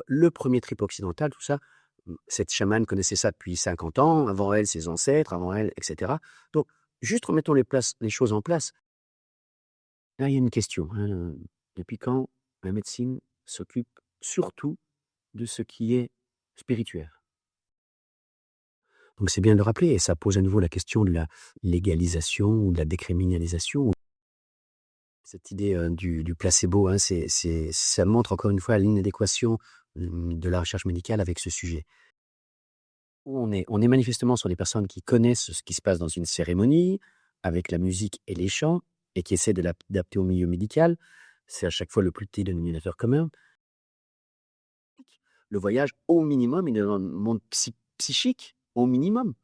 Le premier trip occidental, tout ça, cette chamane connaissait ça depuis 50 ans, avant elle, ses ancêtres, avant elle, etc. Donc, juste remettons les choses en place. Là, il y a une question, hein, depuis quand la médecine s'occupe surtout de ce qui est spirituel? Donc c'est bien de le rappeler et ça pose à nouveau la question de la légalisation ou de la décriminalisation. Cette idée, du placebo, hein, ça montre encore une fois l'inadéquation, de la recherche médicale avec ce sujet. Où on est manifestement sur des personnes qui connaissent ce qui se passe dans une cérémonie, avec la musique et les chants et qui essaient de l'adapter au milieu médical. C'est à chaque fois le plus petit dénominateur commun. Le voyage, au minimum, il est dans le monde psychique, au minimum.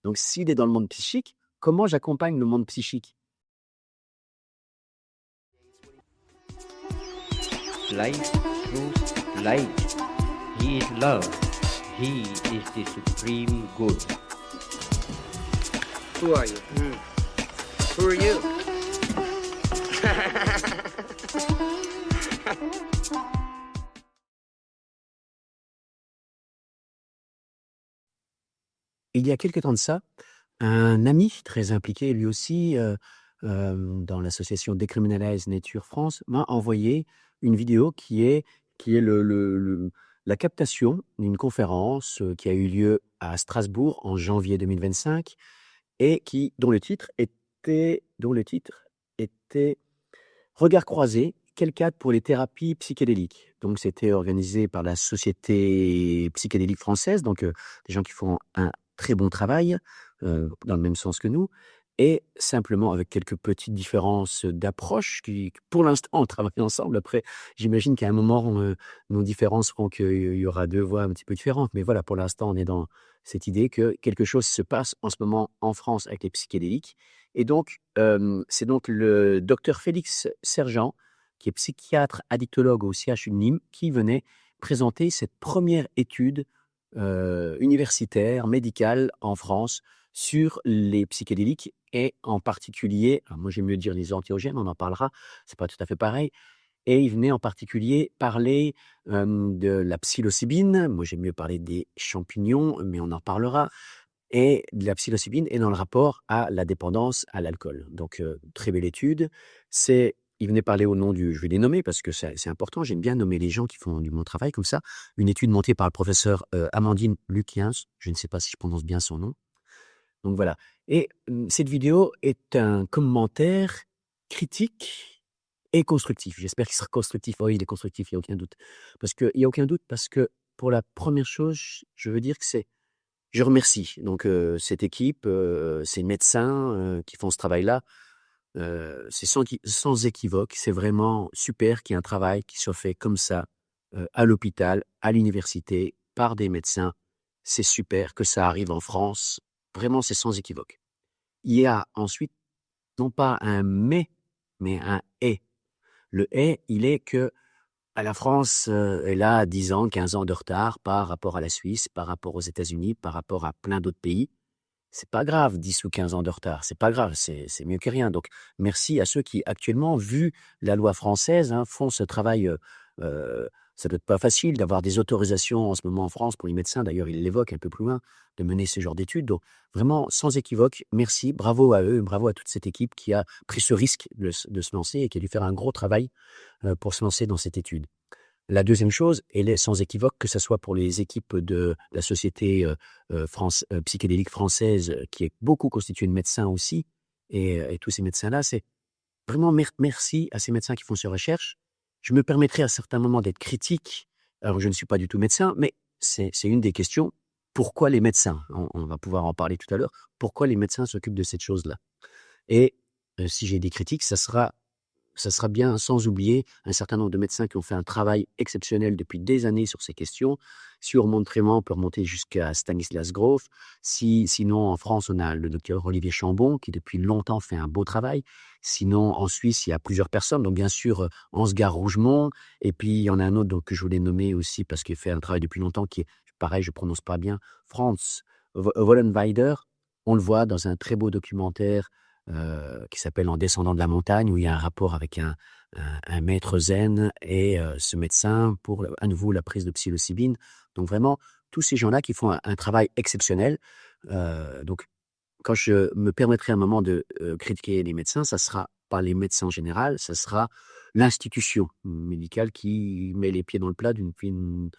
Donc s'il est dans le monde psychique, comment j'accompagne le monde psychique? Life, truth, light. He is love. He is the supreme good. Who are you? Who are you? Il y a quelque temps de ça, un ami très impliqué lui aussi, dans l'association Decriminalize Nature France, m'a envoyé une vidéo qui est la captation d'une conférence, qui a eu lieu à Strasbourg en janvier 2025 et dont le titre était «Regards croisés, quel cadre pour les thérapies psychédéliques?» Donc c'était organisé par la Société psychédélique française, donc des gens qui font un très bon travail, dans le même sens que nous et simplement avec quelques petites différences d'approche qui pour l'instant, on travaille ensemble. Après, j'imagine qu'à un moment, nos différences feront qu'il y aura 2 voix un petit peu différentes. Mais voilà, pour l'instant, on est dans cette idée que quelque chose se passe en ce moment en France avec les psychédéliques et donc c'est donc le docteur Félix Sergent, qui est psychiatre addictologue au CHU de Nîmes, qui venait présenter cette première étude, universitaire, médicale en France sur les psychédéliques et en particulier, alors moi j'aime mieux dire les antéogènes, on en parlera, c'est pas tout à fait pareil et il venait en particulier parler, de la psilocybine, moi j'aime mieux parler des champignons, mais on en parlera et de la psilocybine et dans le rapport à la dépendance à l'alcool. Donc très belle étude. Il venait parler au nom je vais les nommer parce que c'est important, j'aime bien nommer les gens qui font du bon travail comme ça. Une étude montée par le professeur, Amandine Lukiens, je ne sais pas si je prononce bien son nom. Donc voilà et cette vidéo est un commentaire critique et constructif. J'espère qu'il sera constructif. Oui, il est constructif, il y a aucun doute. Il y a aucun doute parce que pour la première chose, je veux dire que je remercie donc cette équipe, ces médecins, qui font ce travail-là. C'est sans équivoque, c'est vraiment super qu'il y ait un travail qui soit fait comme ça, à l'hôpital, à l'université, par des médecins. C'est super que ça arrive en France. Vraiment, c'est sans équivoque. Il y a ensuite, non pas un mais un «et». Le «et», il est que la France, elle a 10 ans, 15 ans de retard par rapport à la Suisse, par rapport aux États-Unis, par rapport à plein d'autres pays. C'est pas grave, 10 ou 15 ans de retard, c'est pas grave, c'est mieux que rien. Donc merci à ceux qui actuellement, vu la loi française, hein, font ce travail, ça doit être pas facile d'avoir des autorisations en ce moment en France pour les médecins, d'ailleurs ils l'évoquent un peu plus loin, de mener ce genre d'études. Donc vraiment sans équivoque, merci, bravo à eux, bravo à toute cette équipe qui a pris ce risque de se lancer et qui a dû faire un gros travail, pour se lancer dans cette étude. La deuxième chose, elle est sans équivoque, que ça soit pour les équipes de la société, psychédélique française, qui est beaucoup constituée de médecins aussi et tous ces médecins-là, c'est vraiment merci à ces médecins qui font ces recherches. Je me permettrai à certains moments d'être critique. Alors je ne suis pas du tout médecin, mais c'est une des questions. Pourquoi les médecins? On va pouvoir en parler tout à l'heure. Pourquoi les médecins s'occupent de cette chose-là? Et si j'ai des critiques, ça sera bien sans oublier un certain nombre de médecins qui ont fait un travail exceptionnel depuis des années sur ces questions. Si on remonte vraiment, on peut remonter jusqu'à Stanislas Grof. Sinon, en France, on a le docteur Olivier Chambon, qui depuis longtemps fait un beau travail. Sinon, en Suisse, il y a plusieurs personnes. Donc, bien sûr, Ansgar Rougemont. Et puis, il y en a un autre donc, que je voulais nommer aussi parce qu'il fait un travail depuis longtemps qui est, pareil, je prononce pas bien, Franz Wollenweider. On le voit dans un très beau documentaire qui s'appelle En descendant de la montagne, où il y a un rapport avec un maître zen et ce médecin pour à nouveau la prise de psilocybine. Donc vraiment, tous ces gens-là qui font un travail exceptionnel. Donc quand je me permettrai un moment de critiquer les médecins, ça sera pas les médecins en général, ça sera l'institution médicale qui met les pieds dans le plat d'une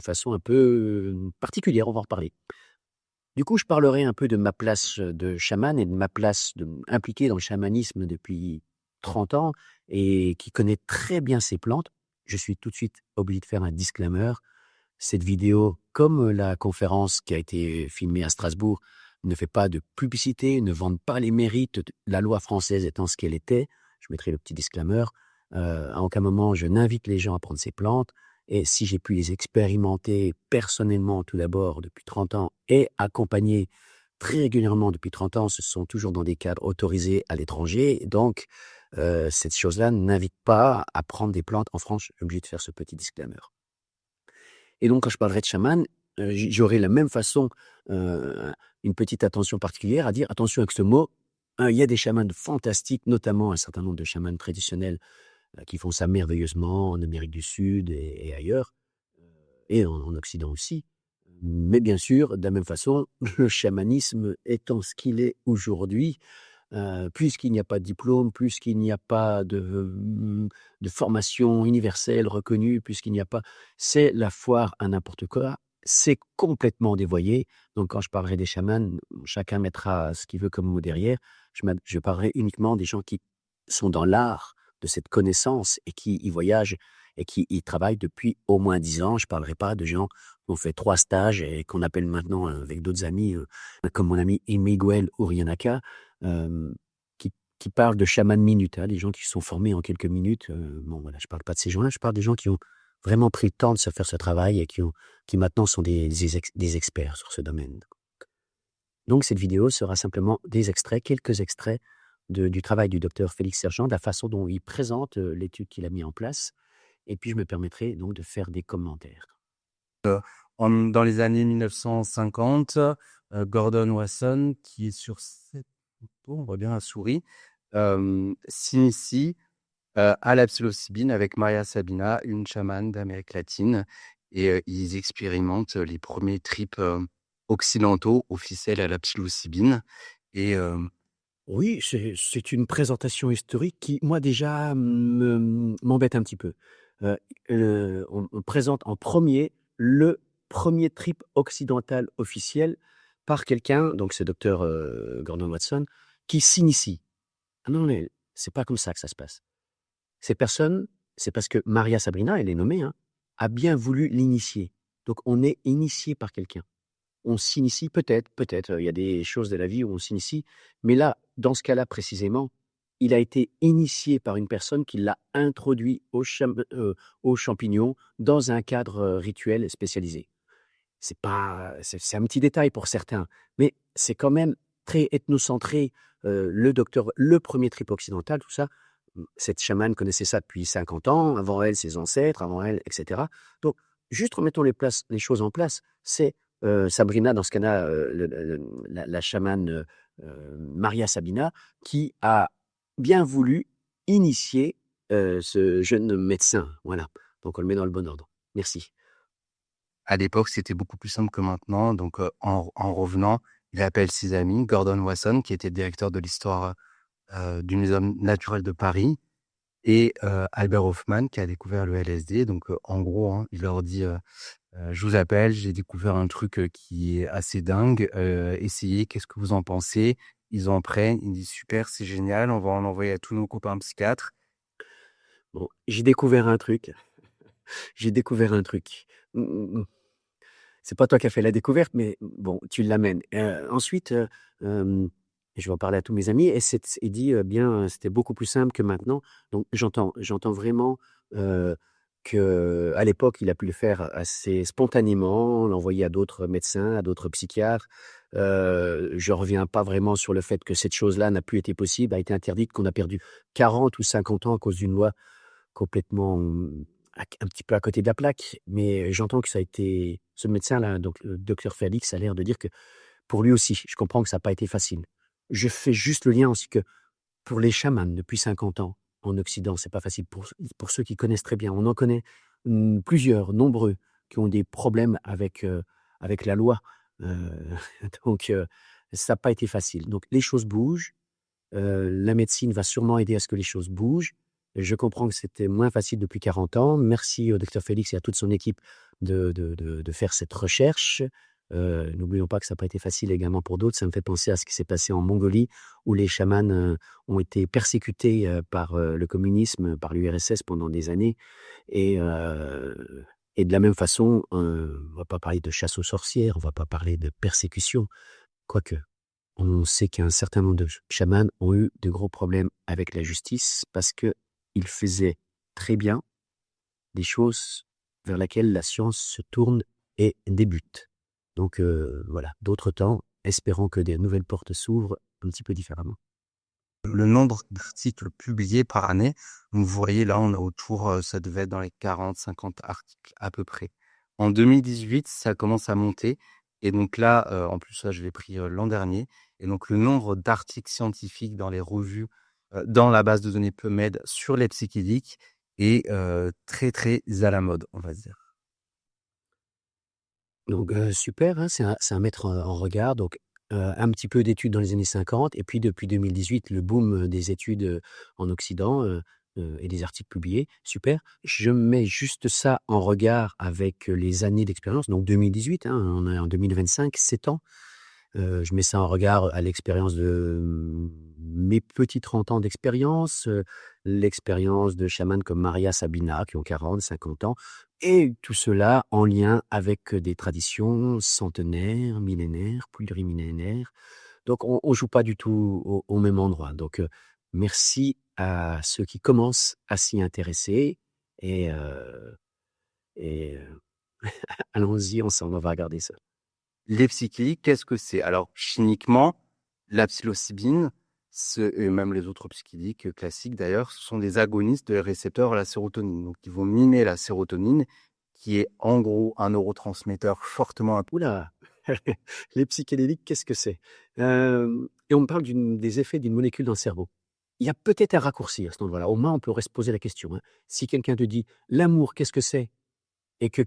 façon un peu particulière. On va en reparler. Du coup, je parlerai un peu de ma place de chaman et de ma place impliquée dans le chamanisme depuis 30 ans et qui connaît très bien ces plantes. Je suis tout de suite obligé de faire un disclaimer. Cette vidéo, comme la conférence qui a été filmée à Strasbourg, ne fait pas de publicité, ne vante pas les mérites, la loi française étant ce qu'elle était. Je mettrai le petit disclaimer. À aucun moment, je n'invite les gens à prendre ces plantes. Et si j'ai pu les expérimenter personnellement tout d'abord depuis 30 ans et accompagner très régulièrement depuis 30 ans, ce sont toujours dans des cadres autorisés à l'étranger. Donc, cette chose-là n'invite pas à prendre des plantes en France. Je suis obligé de faire ce petit disclaimer. Et donc, quand je parlerai de chaman, j'aurai la même façon une petite attention particulière à dire attention avec ce mot. Il y a des chamans fantastiques, notamment un certain nombre de chamans traditionnels qui font ça merveilleusement en Amérique du Sud et ailleurs, et en Occident aussi. Mais bien sûr, de la même façon, le chamanisme étant ce qu'il est aujourd'hui, puisqu'il n'y a pas de diplôme, puisqu'il n'y a pas de formation universelle reconnue, puisqu'il n'y a pas... C'est la foire à n'importe quoi, c'est complètement dévoyé. Donc quand je parlerai des chamans, chacun mettra ce qu'il veut comme mot derrière. Je parlerai uniquement des gens qui sont dans l'art de cette connaissance et qui y voyagent et qui y travaillent depuis au moins 10 ans. Je ne parlerai pas de gens qui ont fait 3 stages et qu'on appelle maintenant avec d'autres amis, comme mon ami Miguel Urianaka, qui parlent de chaman minute, des gens qui sont formés en quelques minutes. Bon, voilà, je ne parle pas de ces gens-là, je parle des gens qui ont vraiment pris le temps de se faire ce travail et qui maintenant sont des experts sur ce domaine. Donc cette vidéo sera simplement des extraits, quelques extraits du travail du docteur Félix Sergent, de la façon dont il présente l'étude qu'il a mis en place. Et puis je me permettrai donc de faire des commentaires. Dans les années 1950, Gordon Wasson, qui est sur cette photo, on voit bien la souris, s'initie à la psilocybine avec Maria Sabina, une chamane d'Amérique latine, et ils expérimentent les premiers trips occidentaux officiels à la psilocybine. Et oui, c'est une présentation historique qui, moi déjà, m'embête un petit peu. On présente en premier le premier trip occidental officiel par quelqu'un, donc c'est docteur Gordon Watson, qui s'initie. Ah non, mais c'est pas comme ça que ça se passe. Ces personnes, c'est parce que Maria Sabrina, elle est nommée, a bien voulu l'initier. Donc on est initié par quelqu'un. On s'initie peut-être, il y a des choses de la vie où on s'initie, mais là, dans ce cas-là précisément, il a été initié par une personne qui l'a introduit aux champignons dans un cadre rituel spécialisé. C'est un petit détail pour certains, mais c'est quand même très ethnocentré. Le premier trip occidental, tout ça, cette chamane connaissait ça depuis 50 ans, avant elle, ses ancêtres, avant elle, etc. Donc, juste remettons les choses en place. C'est Sabrina, dans ce cas-là, la chamane Maria Sabina, qui a bien voulu initier ce jeune médecin. Voilà. Donc, on le met dans le bon ordre. Merci. à l'époque, c'était beaucoup plus simple que maintenant. Donc, en revenant, il appelle ses amis, Gordon Wasson, qui était directeur de l'histoire du Muséum naturel de Paris, et Albert Hoffman, qui a découvert le LSD. Donc, en gros, il leur dit je vous appelle, j'ai découvert un truc qui est assez dingue. Essayez, qu'est-ce que vous en pensez? Ils en prennent, ils disent super, c'est génial, on va en envoyer à tous nos copains psychiatres. Bon, j'ai découvert un truc. J'ai découvert un truc. C'est pas toi qui as fait la découverte, mais bon, tu l'amènes. Ensuite, je vais en parler à tous mes amis, et il dit bien, c'était beaucoup plus simple que maintenant. Donc j'entends vraiment que à l'époque, il a pu le faire assez spontanément, l'envoyer à d'autres médecins, à d'autres psychiatres. Je reviens pas vraiment sur le fait que cette chose-là n'a plus été possible, a été interdite, qu'on a perdu 40 ou 50 ans à cause d'une loi complètement un petit peu à côté de la plaque, mais j'entends que ça a été ce médecin-là, donc le docteur Félix, a l'air de dire que pour lui aussi, je comprends que ça n'a pas été facile. Je fais juste le lien aussi que pour les chamans depuis 50 ans en Occident, c'est pas facile. Pour ceux qui connaissent très bien, on en connaît plusieurs, nombreux, qui ont des problèmes avec la loi. Euh, donc, ça n'a pas été facile. Donc, les choses bougent. La médecine va sûrement aider à ce que les choses bougent. Je comprends que c'était moins facile depuis 40 ans. Merci au docteur Félix et à toute son équipe de faire cette recherche. N'oublions pas que ça n'a pas été facile également pour d'autres. Ça me fait penser à ce qui s'est passé en Mongolie, où les chamans ont été persécutés par le communisme, par l'URSS pendant des années. Et de la même façon, on ne va pas parler de chasse aux sorcières, on ne va pas parler de persécution, quoique. On sait qu'un certain nombre de chamans ont eu de gros problèmes avec la justice parce qu'ils faisaient très bien des choses vers lesquelles la science se tourne et débute. Donc voilà, d'autres temps, espérons que des nouvelles portes s'ouvrent un petit peu différemment. Le nombre d'articles publiés par année, vous voyez là, on est autour, ça devait être dans les 40-50 articles à peu près. En 2018, ça commence à monter. Et donc là, en plus, ça, je l'ai pris l'an dernier. Et donc, le nombre d'articles scientifiques dans les revues, dans la base de données PubMed sur les psychédéliques est très, très à la mode, on va dire. Donc super, hein, c'est à mettre en regard. Donc un petit peu d'études dans les années 50 et puis depuis 2018, le boom des études en Occident et des articles publiés. Super. Je mets juste ça en regard avec les années d'expérience. Donc 2018, hein, on est en 2025, 7 ans. Je mets ça en regard à l'expérience de mes petits 30 ans d'expérience, l'expérience de chamans comme Maria Sabina qui ont 40, 50 ans, et tout cela en lien avec des traditions centenaires, millénaires, plurimillénaires. Donc on ne joue pas du tout au même endroit. Donc merci à ceux qui commencent à s'y intéresser et, et allons-y ensemble, on va regarder ça. Les psychédéliques, qu'est-ce que c'est? Alors, chimiquement, la psilocybine, et même les autres psychédéliques classiques d'ailleurs, ce sont des agonistes de récepteurs à la sérotonine. Donc, ils vont mimer la sérotonine, qui est en gros un neurotransmetteur fortement. Oula, les psychédéliques, qu'est-ce que c'est? Et on me parle des effets d'une molécule dans le cerveau. Il y a peut-être un raccourci à cet endroit-là. Au moins, on pourrait se poser la question. Hein. Si quelqu'un te dit l'amour, qu'est-ce que c'est? Et que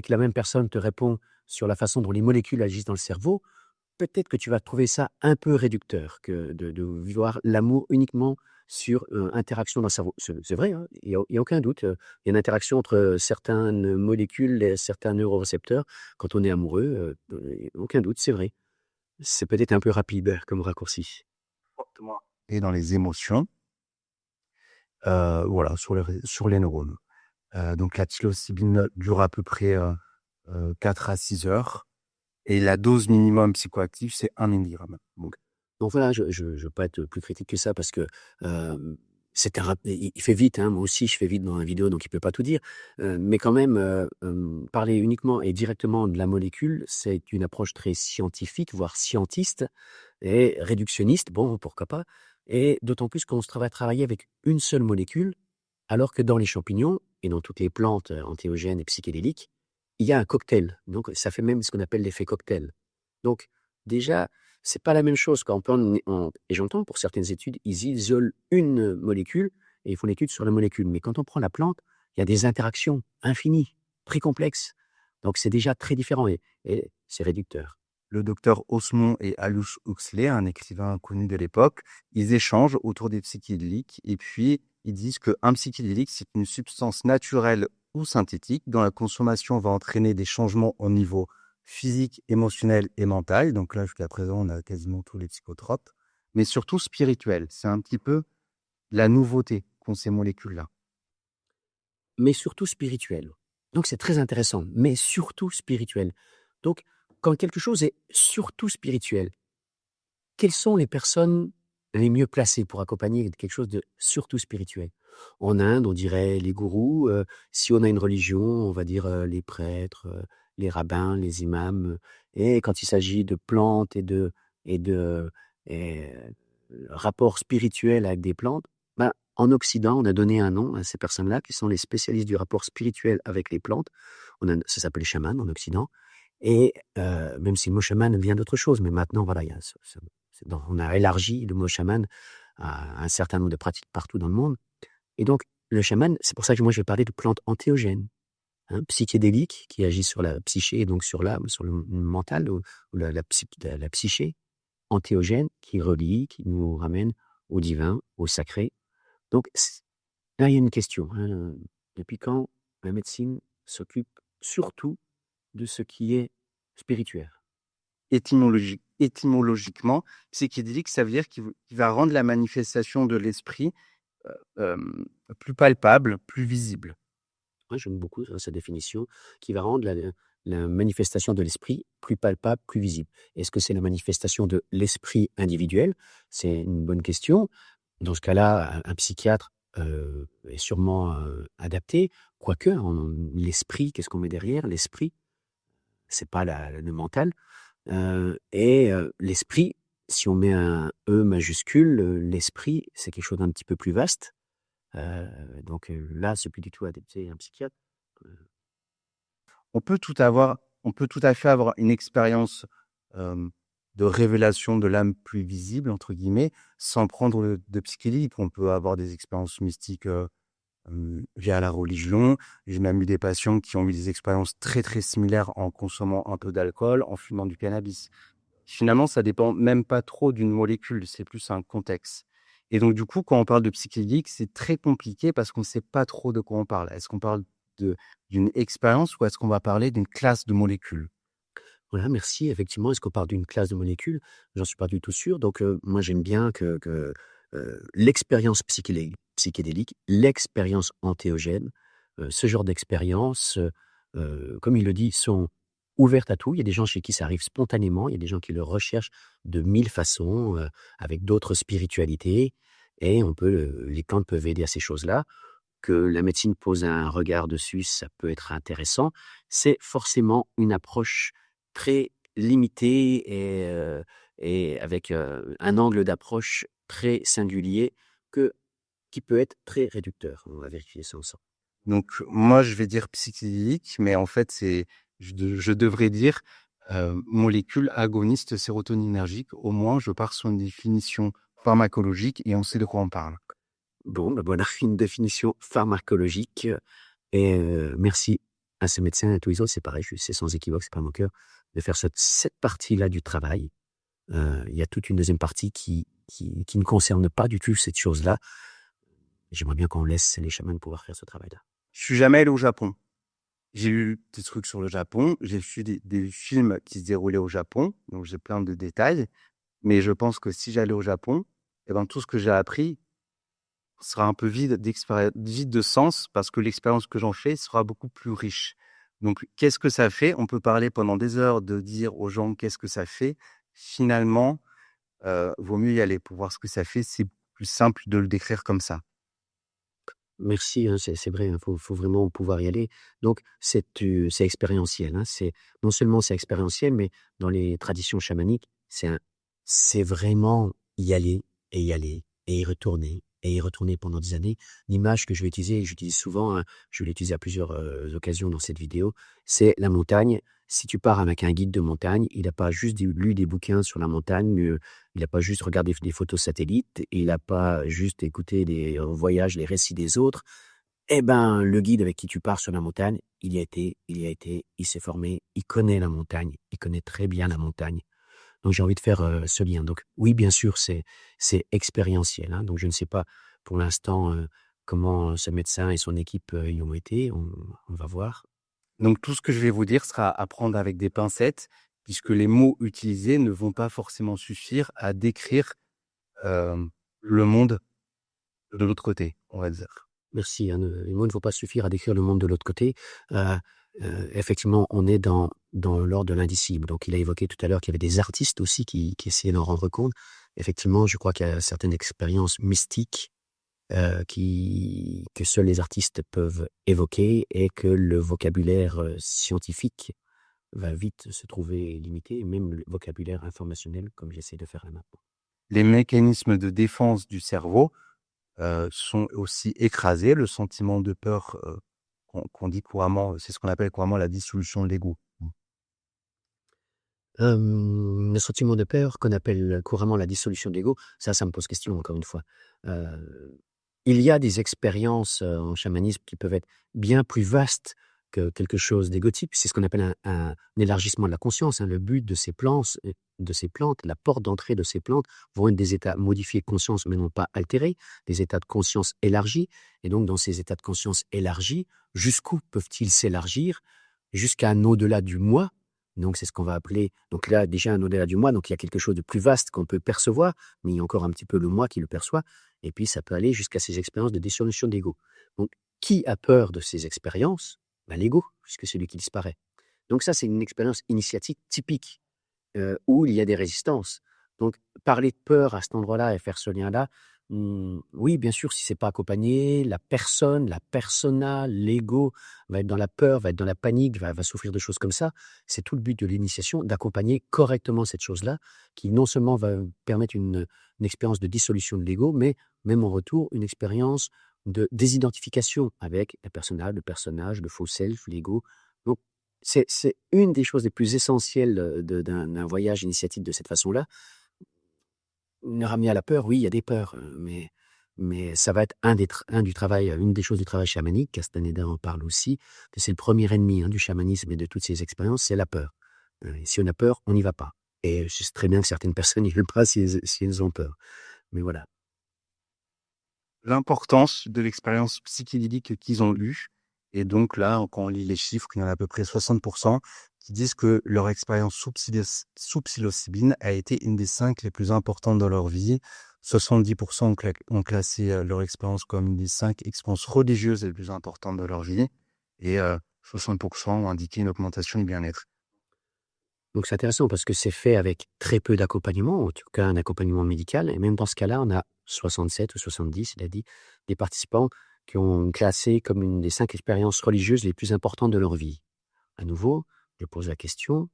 la même personne te répond sur la façon dont les molécules agissent dans le cerveau, peut-être que tu vas trouver ça un peu réducteur que de voir l'amour uniquement sur interaction dans le cerveau. C'est vrai, hein, il y a aucun doute. Il y a une interaction entre certaines molécules et certains neurorécepteurs quand on est amoureux. Aucun doute, c'est vrai. C'est peut-être un peu rapide comme raccourci. Fortement. Et dans les émotions, voilà, sur les neurones. Donc la psilocybine dure à peu près 4 à 6 heures. Et la dose minimum psychoactive, c'est 1 milligramme. Donc voilà, je veux pas être plus critique que ça parce que il fait vite, hein, moi aussi je fais vite dans la vidéo, donc il peut pas tout dire. Mais quand même, parler uniquement et directement de la molécule, c'est une approche très scientifique, voire scientiste et réductionniste, bon, pourquoi pas. Et d'autant plus qu'on va travailler avec une seule molécule, alors que dans les champignons et dans toutes les plantes antéogènes et psychédéliques, il y a un cocktail. Donc ça fait même ce qu'on appelle l'effet cocktail. Donc déjà, c'est pas la même chose quand et j'entends pour certaines études, ils isolent une molécule et ils font l'étude sur la molécule. Mais quand on prend la plante, il y a des interactions infinies, très complexes. Donc c'est déjà très différent et c'est réducteur. Le docteur Osmond et Aldous Huxley, un écrivain connu de l'époque, ils échangent autour des psychédéliques et puis ils disent qu'un psychédélique, c'est une substance naturelle ou synthétique dont la consommation va entraîner des changements au niveau physique, émotionnel et mental. Donc là, jusqu'à présent, on a quasiment tous les psychotropes, mais surtout spirituel. C'est un petit peu la nouveauté qu'ont ces molécules-là. Mais surtout spirituel. Donc c'est très intéressant, mais surtout spirituel. Donc quand quelque chose est surtout spirituel, quelles sont les personnes les mieux placées pour accompagner quelque chose de surtout spirituel? En Inde, on dirait les gourous. Si on a une religion, on va dire les prêtres, les rabbins, les imams. Et quand il s'agit de plantes et de rapports spirituels avec des plantes, ben, en Occident, on a donné un nom à ces personnes-là qui sont les spécialistes du rapport spirituel avec les plantes. Ça s'appelle les chamans en Occident. Et même si le mot chaman vient d'autre chose, mais maintenant, voilà, il y a On a élargi le mot chaman à un certain nombre de pratiques partout dans le monde. Et donc, le chaman, c'est pour ça que moi je vais parler de plantes antéogènes, hein, psychédéliques qui agissent sur la psyché et donc sur l'âme, sur le mental ou la psyché, antéogènes qui relient, qui nous ramènent au divin, au sacré. Donc là, il y a une question, hein, depuis quand la médecine s'occupe surtout de ce qui est spirituel? Étymologiquement, psychédélique, ça veut dire qu'il va rendre la manifestation de l'esprit plus palpable, plus visible. Ouais, j'aime beaucoup sa définition, qui va rendre la manifestation de l'esprit plus palpable, plus visible. Est-ce que c'est la manifestation de l'esprit individuel? C'est une bonne question. Dans ce cas-là, un psychiatre est sûrement adapté, quoique l'esprit, qu'est-ce qu'on met derrière? L'esprit, c'est pas le mental. L'esprit, si on met un E majuscule, l'esprit, c'est quelque chose d'un petit peu plus vaste. Là, c'est plus du tout adapté à un psychiatre. On peut tout à fait avoir une expérience de révélation de l'âme plus visible, entre guillemets, sans prendre de psychédélique. On peut avoir des expériences mystiques via la religion. J'ai même eu des patients qui ont eu des expériences très, très similaires en consommant un peu d'alcool, en fumant du cannabis. Finalement, ça dépend même pas trop d'une molécule, c'est plus un contexte. Et donc, du coup, quand on parle de psychédélique, c'est très compliqué parce qu'on ne sait pas trop de quoi on parle. Est-ce qu'on parle d'une expérience ou est-ce qu'on va parler d'une classe de molécules? Voilà, merci. Effectivement, est-ce qu'on parle d'une classe de molécules? J'en suis pas du tout sûr. Donc, moi, j'aime bien que l'expérience psychédélique, l'expérience antéogène, ce genre d'expériences, comme il le dit, sont ouvertes à tout. Il y a des gens chez qui ça arrive spontanément. Il y a des gens qui le recherchent de 1000 façons, avec d'autres spiritualités. Et les plantes peuvent aider à ces choses-là. Que la médecine pose un regard dessus, ça peut être intéressant. C'est forcément une approche très limitée et avec un angle d'approche très singulier qui peut être très réducteur. On va vérifier ça ensemble. Donc, moi, je vais dire psychédélique, mais en fait, je devrais dire molécule agoniste sérotoninergique. Au moins, je pars sur une définition pharmacologique et on sait de quoi on parle. Bon, voilà une définition pharmacologique. Et merci à ce médecin, à tous les autres, c'est pareil, c'est sans équivoque, c'est pas mon cœur, de faire cette partie-là du travail. Il y a toute une deuxième partie qui ne concerne pas du tout cette chose-là. J'aimerais bien qu'on laisse les chamans pouvoir faire ce travail-là. Je suis jamais allé au Japon. J'ai lu des trucs sur le Japon, j'ai vu des films qui se déroulaient au Japon, donc j'ai plein de détails. Mais je pense que si j'allais au Japon, eh ben, tout ce que j'ai appris sera un peu vide de sens parce que l'expérience que j'en fais sera beaucoup plus riche. Donc, qu'est-ce que ça fait? On peut parler pendant des heures de dire aux gens qu'est-ce que ça fait. Finalement, vaut mieux y aller pour voir ce que ça fait. C'est plus simple de le décrire comme ça. Merci, hein, c'est vrai, il faut vraiment pouvoir y aller. Donc, c'est expérientiel. Hein, non seulement c'est expérientiel, mais dans les traditions chamaniques, c'est vraiment y aller et y aller et y retourner pendant des années. L'image que je vais utiliser, j'utilise souvent, hein, je l'ai utilisé à plusieurs occasions dans cette vidéo, c'est la montagne. Si tu pars avec un guide de montagne, il n'a pas juste lu des bouquins sur la montagne, il n'a pas juste regardé des photos satellites, il n'a pas juste écouté des voyages, les récits des autres. Eh ben, le guide avec qui tu pars sur la montagne, il y a été, il s'est formé, il connaît la montagne, il connaît très bien la montagne. Donc j'ai envie de faire ce lien. Donc oui, bien sûr, c'est expérientiel. Hein. Donc je ne sais pas pour l'instant comment ce médecin et son équipe y ont été. On va voir. Donc, tout ce que je vais vous dire sera à prendre avec des pincettes, puisque les mots utilisés ne vont pas forcément suffire à décrire le monde de l'autre côté, on va dire. Merci. Hein. Les mots ne vont pas suffire à décrire le monde de l'autre côté. Effectivement, on est dans l'ordre de l'indicible. Donc, il a évoqué tout à l'heure qu'il y avait des artistes aussi qui essayaient d'en rendre compte. Effectivement, je crois qu'il y a certaines expériences mystiques que seuls les artistes peuvent évoquer et que le vocabulaire scientifique va vite se trouver limité, même le vocabulaire informationnel, comme j'essaie de faire là maintenant. Les mécanismes de défense du cerveau sont aussi écrasés. Le sentiment de peur qu'on dit couramment, c'est ce qu'on appelle couramment la dissolution de l'ego. Le sentiment de peur qu'on appelle couramment la dissolution de l'ego, ça me pose question encore une fois. Il y a des expériences, en chamanisme qui peuvent être bien plus vastes que quelque chose d'égotique. C'est ce qu'on appelle un élargissement de la conscience, hein. Le but de ces plantes, la porte d'entrée de ces plantes vont être des états modifiés de conscience, mais non pas altérés, des états de conscience élargis. Et donc dans ces états de conscience élargis, jusqu'où peuvent-ils s'élargir? Jusqu'à un au-delà du moi. Donc c'est ce qu'on va appeler, donc là déjà un au-delà du moi, donc il y a quelque chose de plus vaste qu'on peut percevoir, mais il y a encore un petit peu le moi qui le perçoit, et puis ça peut aller jusqu'à ces expériences de dissolution d'ego. Donc qui a peur de ces expériences? Ben, l'ego, puisque c'est lui qui disparaît. Donc ça c'est une expérience initiatique typique, où il y a des résistances. Donc parler de peur à cet endroit-là et faire ce lien-là, oui bien sûr si c'est pas accompagné, la personne, la persona, l'ego va être dans la peur, va être dans la panique, va souffrir de choses comme ça. C'est tout le but de l'initiation, d'accompagner correctement cette chose-là, qui non seulement va permettre une expérience de dissolution de l'ego, mais même en retour, une expérience de désidentification avec la persona, le personnage, le faux self, l'ego. Donc, c'est une des choses les plus essentielles d'un voyage initiatique de cette façon-là. Le ramener à la peur, oui, il y a des peurs, mais ça va être une des choses du travail chamanique. Castaneda en parle aussi, que c'est le premier ennemi du chamanisme et de toutes ces expériences, c'est la peur. Et si on a peur, on n'y va pas. Et je sais très bien que certaines personnes n'y veulent pas si elles ont peur. Mais voilà. L'importance de l'expérience psychédélique qu'ils ont eue. Et donc là, quand on lit les chiffres, il y en a à peu près 60% qui disent que leur expérience sous psilocybine a été une des 5 les plus importantes dans leur vie. 70% ont classé leur expérience comme une des 5 expériences religieuses les plus importantes de leur vie. Et 60% ont indiqué une augmentation du bien-être. Donc c'est intéressant parce que c'est fait avec très peu d'accompagnement, en tout cas un accompagnement médical. Et même dans ce cas-là, on a 67 ou 70, il a dit, des participants qui ont classé comme une des 5 expériences religieuses les plus importantes de leur vie. À nouveau, je pose la question,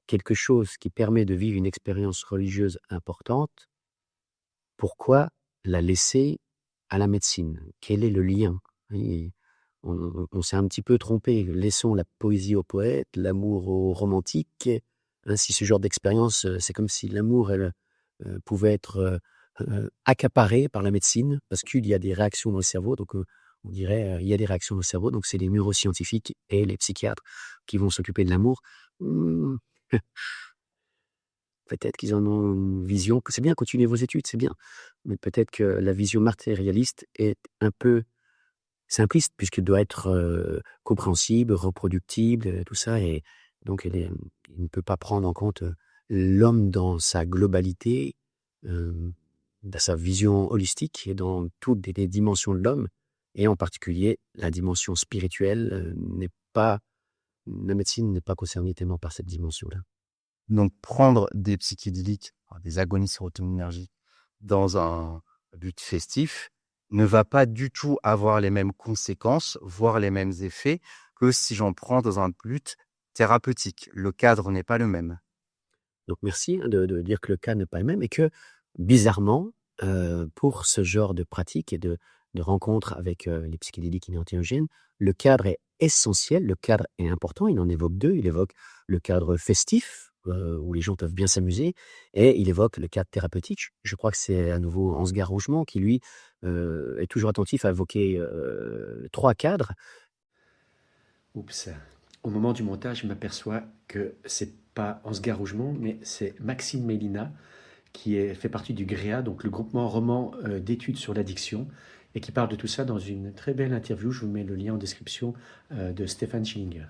quelque chose qui permet de vivre une expérience religieuse importante, pourquoi la laisser à la médecine? Quel est le lien? Et on s'est un petit peu trompé. Laissons la poésie aux poètes, l'amour aux romantiques. Si ce genre d'expérience, c'est comme si l'amour pouvait être accaparé par la médecine, parce qu'il y a des réactions dans le cerveau. Donc, on dirait, il y a des réactions dans le cerveau. Donc, c'est les neuroscientifiques et les psychiatres qui vont s'occuper de l'amour. Peut-être qu'ils en ont une vision. C'est bien, continuez vos études, c'est bien. Mais peut-être que la vision matérialiste est un peu simpliste, puisqu'elle doit être compréhensible, reproductible, tout ça. Et donc, il ne peut pas prendre en compte l'homme dans sa globalité, dans sa vision holistique et dans toutes les dimensions de l'homme. Et en particulier, la dimension spirituelle n'est pas... La médecine n'est pas concernée tellement par cette dimension-là. Donc, prendre des psychédéliques, des agonistes sérotoninergiques dans un but festif ne va pas du tout avoir les mêmes conséquences, voire les mêmes effets que si j'en prends dans un but thérapeutique. Le cadre n'est pas le même. Donc, merci de dire que le cadre n'est pas le même et que, bizarrement, pour ce genre de pratique et de rencontres avec les psychédéliques énergéogènes, le cadre est essentiel, le cadre est important. Il en évoque 2. Il évoque le cadre festif, où les gens peuvent bien s'amuser, et il évoque le cadre thérapeutique. Je crois que c'est à nouveau Ansgar Rougemont qui, lui, est toujours attentif à évoquer 3 cadres. Oups. Au moment du montage, je m'aperçois que c'est pas Ansgar Rougemont, mais c'est Maxime Mélina, qui fait partie du GREA, donc le groupement roman d'études sur l'addiction, et qui parle de tout ça dans une très belle interview. Je vous mets le lien en description de Stéphane Schillinger.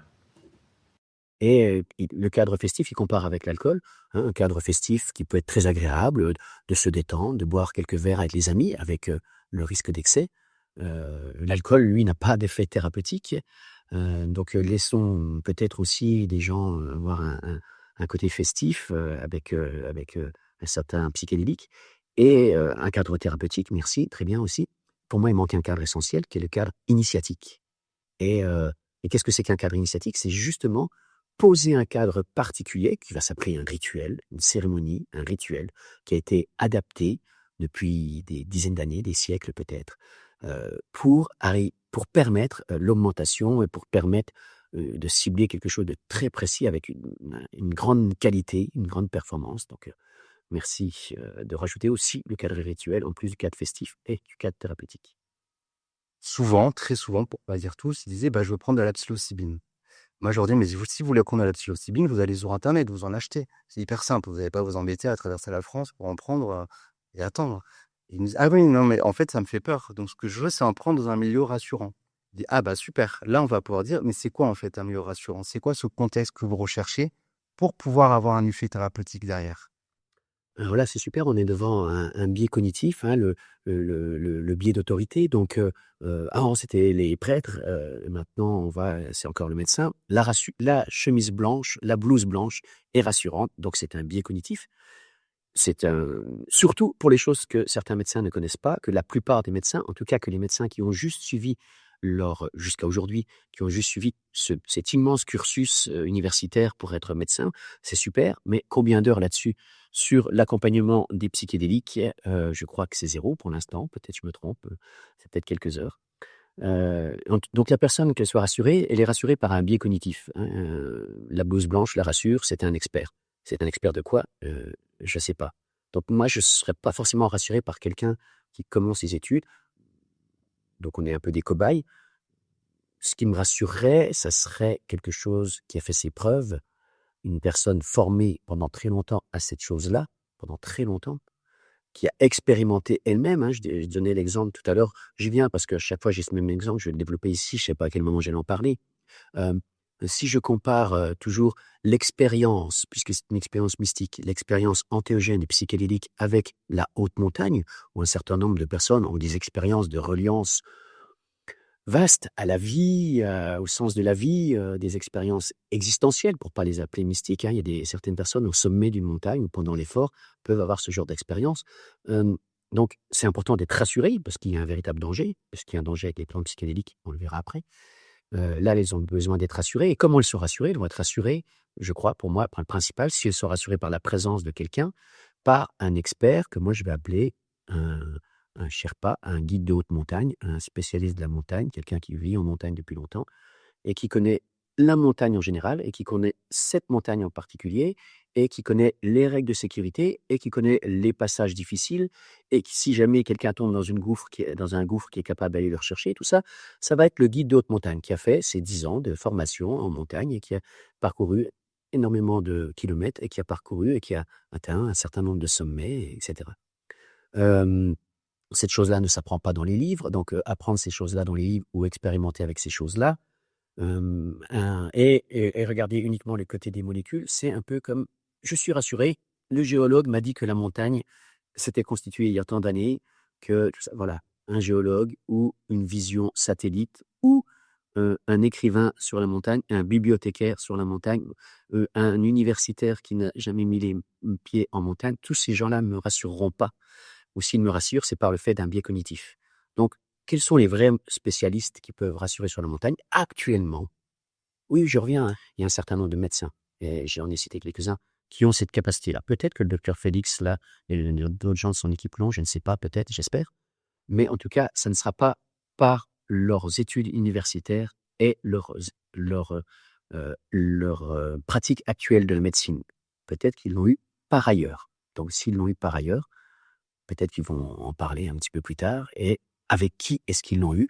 Et le cadre festif, il compare avec l'alcool, un cadre festif qui peut être très agréable, de se détendre, de boire quelques verres avec les amis, avec le risque d'excès. L'alcool, lui, n'a pas d'effet thérapeutique. Donc, laissons peut-être aussi des gens avoir un côté festif avec un certain psychédélique et un cadre thérapeutique, merci, très bien aussi. Pour moi, il manque un cadre essentiel qui est le cadre initiatique. Et qu'est-ce que c'est qu'un cadre initiatique? C'est justement poser un cadre particulier qui va s'appeler un rituel, une cérémonie, un rituel qui a été adapté depuis des dizaines d'années, des siècles peut-être, pour permettre l'augmentation et pour permettre de cibler quelque chose de très précis avec une grande qualité, une grande performance. Donc, merci de rajouter aussi le cadre rituel en plus du cadre festif et du cadre thérapeutique. Souvent, très souvent, pour pas dire tous, ils disaient: «Je veux prendre de la psilocybine». Moi, je leur dis: «Mais si vous voulez prendre de la psilocybine, vous allez sur internet, vous en achetez. C'est hyper simple, vous n'allez pas vous embêter à traverser la France pour en prendre, et attendre». Et ils me disent: «Ah oui, non, mais en fait, ça me fait peur. Donc ce que je veux, c'est en prendre dans un milieu rassurant». Je dis: «Ah bah super, là, on va pouvoir dire, mais c'est quoi en fait un milieu rassurant? C'est quoi ce contexte que vous recherchez pour pouvoir avoir un effet thérapeutique derrière?» Alors là, c'est super, on est devant un biais cognitif, hein, le biais d'autorité. Donc, avant, c'était les prêtres, maintenant, c'est encore le médecin. La chemise blanche, la blouse blanche est rassurante, donc c'est un biais cognitif. C'est surtout pour les choses que certains médecins ne connaissent pas, que la plupart des médecins, en tout cas que les médecins qui ont juste suivi jusqu'à aujourd'hui, qui ont juste suivi cet immense cursus universitaire pour être médecin, c'est super, mais combien d'heures là-dessus? Sur l'accompagnement des psychédéliques, je crois que c'est 0 pour l'instant, peut-être je me trompe, c'est peut-être quelques heures. Donc la personne, qu'elle soit rassurée, elle est rassurée par un biais cognitif, hein, la blouse blanche la rassure, c'est un expert. C'est un expert de quoi? Je sais pas. Donc moi, je serais pas forcément rassuré par quelqu'un qui commence ses études, donc on est un peu des cobayes. Ce qui me rassurerait, ça serait quelque chose qui a fait ses preuves, une personne formée pendant très longtemps à cette chose-là, pendant très longtemps, qui a expérimenté elle-même, hein. Je donnais l'exemple tout à l'heure, j'y viens parce qu'à chaque fois j'ai ce même exemple, je vais le développer ici, je sais pas à quel moment j'allais en parler. Hem, Si je compare, toujours l'expérience, puisque c'est une expérience mystique, l'expérience entéogène et psychédélique avec la haute montagne, où un certain nombre de personnes ont des expériences de reliance vastes à la vie, au sens de la vie, des expériences existentielles, pour pas les appeler mystiques, hein. Il y a certaines personnes au sommet d'une montagne ou pendant l'effort peuvent avoir ce genre d'expérience. Donc c'est important d'être rassuré parce qu'il y a un véritable danger, parce qu'il y a un danger avec les plantes psychédéliques, on le verra après. Là, elles ont besoin d'être rassurées et comment elles sont rassurées? Elles vont être rassurées, je crois, pour moi, par le principal, si elles sont rassurées par la présence de quelqu'un, par un expert que moi je vais appeler un Sherpa, un guide de haute montagne, un spécialiste de la montagne, quelqu'un qui vit en montagne depuis longtemps et qui connaît la montagne en général et qui connaît cette montagne en particulier et qui connaît les règles de sécurité et qui connaît les passages difficiles et qui, si jamais quelqu'un tombe dans dans un gouffre qui est capable d'aller le rechercher, tout ça, ça va être le guide de haute montagne qui a fait ses 10 ans de formation en montagne et qui a parcouru énormément de kilomètres et qui a parcouru et qui a atteint un certain nombre de sommets, etc. Euh, Cette chose-là ne s'apprend pas dans les livres, donc apprendre ces choses-là dans les livres ou expérimenter avec ces choses-là, et regarder uniquement le côté des molécules, c'est un peu comme je suis rassuré, le géologue m'a dit que la montagne s'était constituée il y a tant d'années, que tout ça, voilà, un géologue ou une vision satellite ou un écrivain sur la montagne, un bibliothécaire sur la montagne, un universitaire qui n'a jamais mis les pieds en montagne, tous ces gens-là ne me rassureront pas. Ou s'ils me rassurent, c'est par le fait d'un biais cognitif. Donc, quels sont les vrais spécialistes qui peuvent rassurer sur la montagne actuellement? Oui, je reviens, hein, il y a un certain nombre de médecins, et j'en ai cité quelques-uns, qui ont cette capacité-là. Peut-être que le docteur Félix, là, et d'autres gens de son équipe l'ont, je ne sais pas, peut-être, j'espère. Mais en tout cas, ça ne sera pas par leurs études universitaires et leur pratique actuelle de la médecine. Peut-être qu'ils l'ont eu par ailleurs. Donc, s'ils l'ont eu par ailleurs, peut-être qu'ils vont en parler un petit peu plus tard. Et avec qui est-ce qu'ils l'ont eu?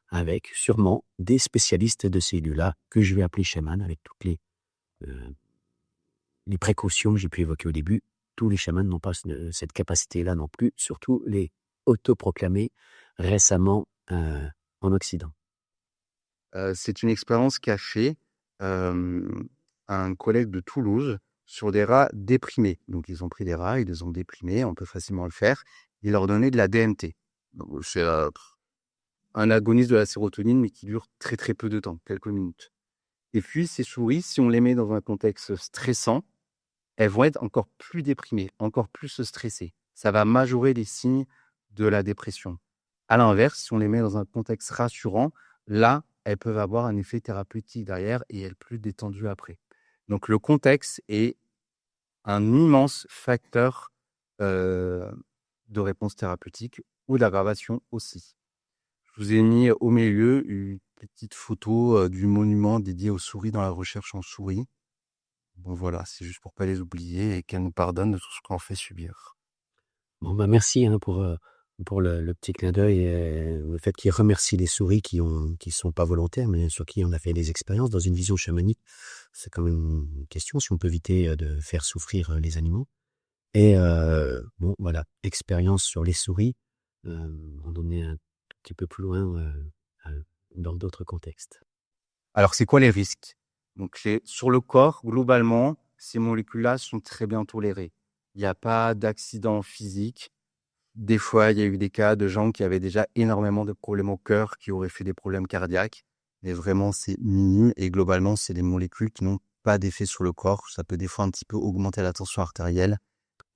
Avec sûrement des spécialistes de ces lieux-là, que je vais appeler chamans, avec toutes les précautions que j'ai pu évoquer au début. Tous les chamans n'ont pas cette capacité-là non plus, surtout les autoproclamés récemment en Occident. C'est une expérience qu'a fait un collègue de Toulouse sur des rats déprimés. Donc, ils ont pris des rats, ils les ont déprimés, on peut facilement le faire. Ils leur donnaient de la DMT. Donc, c'est un agoniste de la sérotonine, mais qui dure très très peu de temps, quelques minutes. Et puis, ces souris, si on les met dans un contexte stressant, elles vont être encore plus déprimées, encore plus stressées. Ça va majorer les signes de la dépression. À l'inverse, si on les met dans un contexte rassurant, là, elles peuvent avoir un effet thérapeutique derrière et être plus détendues après. Donc, le contexte est un immense facteur de réponse thérapeutique ou d'aggravation aussi. Je vous ai mis au milieu petite photo du monument dédié aux souris dans la recherche en souris. Bon voilà, c'est juste pour pas les oublier et qu'elles nous pardonnent de tout ce qu'on fait subir. Bon, bah, merci hein, pour le petit clin d'œil et le fait qu'il remercie les souris qui sont pas volontaires, mais sur qui on a fait des expériences. Dans une vision chamanique, c'est quand même une question si on peut éviter de faire souffrir les animaux. Et bon, voilà, expérience sur les souris. On en est un petit peu plus loin dans d'autres contextes. Alors, c'est quoi les risques? Donc, sur le corps, globalement, ces molécules-là sont très bien tolérées. Il n'y a pas d'accident physique. Des fois, il y a eu des cas de gens qui avaient déjà énormément de problèmes au cœur, qui auraient fait des problèmes cardiaques. Mais vraiment, c'est minime et globalement, c'est des molécules qui n'ont pas d'effet sur le corps. Ça peut des fois un petit peu augmenter la tension artérielle.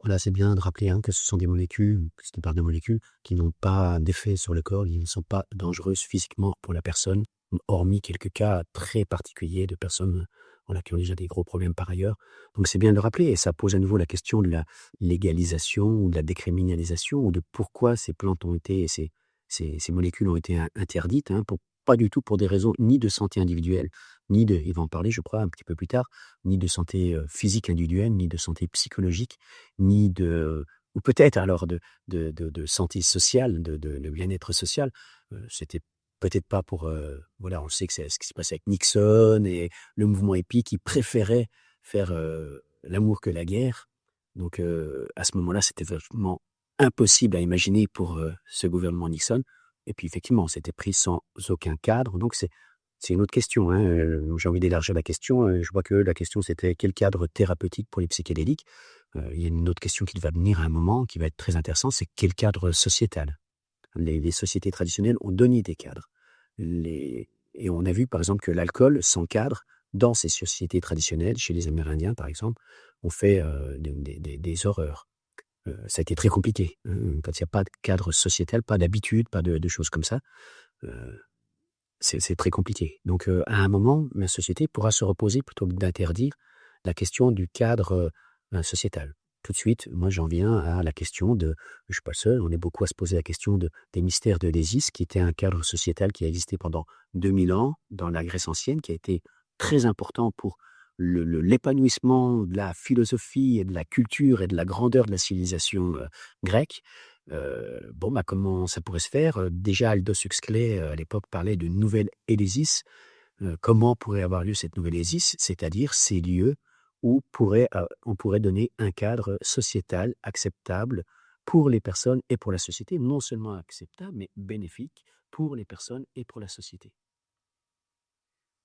Voilà, c'est bien de rappeler hein, que ce sont des molécules, puisqu'on parle de molécules, qui n'ont pas d'effet sur le corps, qui ne sont pas dangereuses physiquement pour la personne, hormis quelques cas très particuliers de personnes voilà, qui ont déjà des gros problèmes par ailleurs. Donc c'est bien de le rappeler, et ça pose à nouveau la question de la légalisation ou de la décriminalisation, ou de pourquoi ces plantes ont été, ces molécules ont été interdites, hein, pas du tout pour des raisons ni de santé individuelle, ni de, il va en parler je crois un petit peu plus tard, ni de santé physique individuelle, ni de santé psychologique, ni de, ou peut-être alors de santé sociale, de bien-être social. C'était peut-être pas pour, voilà, on sait que c'est ce qui se passait avec Nixon et le mouvement hippie qui préférait faire l'amour que la guerre. Donc à ce moment-là, c'était vraiment impossible à imaginer pour ce gouvernement Nixon. Et puis effectivement, c'était pris sans aucun cadre. Donc c'est une autre question. Hein. J'ai envie d'élargir la question. Je vois que la question, c'était quel cadre thérapeutique pour les psychédéliques. Il y a une autre question qui va venir à un moment, qui va être très intéressante, c'est quel cadre sociétal. Les sociétés traditionnelles ont donné des cadres. Et on a vu, par exemple, que l'alcool, sans cadre, dans ces sociétés traditionnelles, chez les Amérindiens, par exemple, on fait des horreurs. Ça a été très compliqué. Hein. Quand il n'y a pas de cadre sociétal, pas d'habitude, pas de choses comme ça, c'est très compliqué. Donc, à un moment, la société pourra se reposer, plutôt que d'interdire, la question du cadre sociétal. Tout de suite, moi, j'en viens à la question de, je ne suis pas le seul, on est beaucoup à se poser la question des mystères de l'Ésis, qui était un cadre sociétal qui a existé pendant 2000 ans dans la Grèce ancienne, qui a été très important pour l'épanouissement de la philosophie et de la culture et de la grandeur de la civilisation grecque. Bon, bah, comment ça pourrait se faire? Déjà, Aldous Huxley, à l'époque, parlait de nouvelle Élésis. Comment pourrait avoir lieu cette nouvelle Élésis? C'est-à-dire ces lieux où on pourrait donner un cadre sociétal acceptable pour les personnes et pour la société, non seulement acceptable, mais bénéfique pour les personnes et pour la société.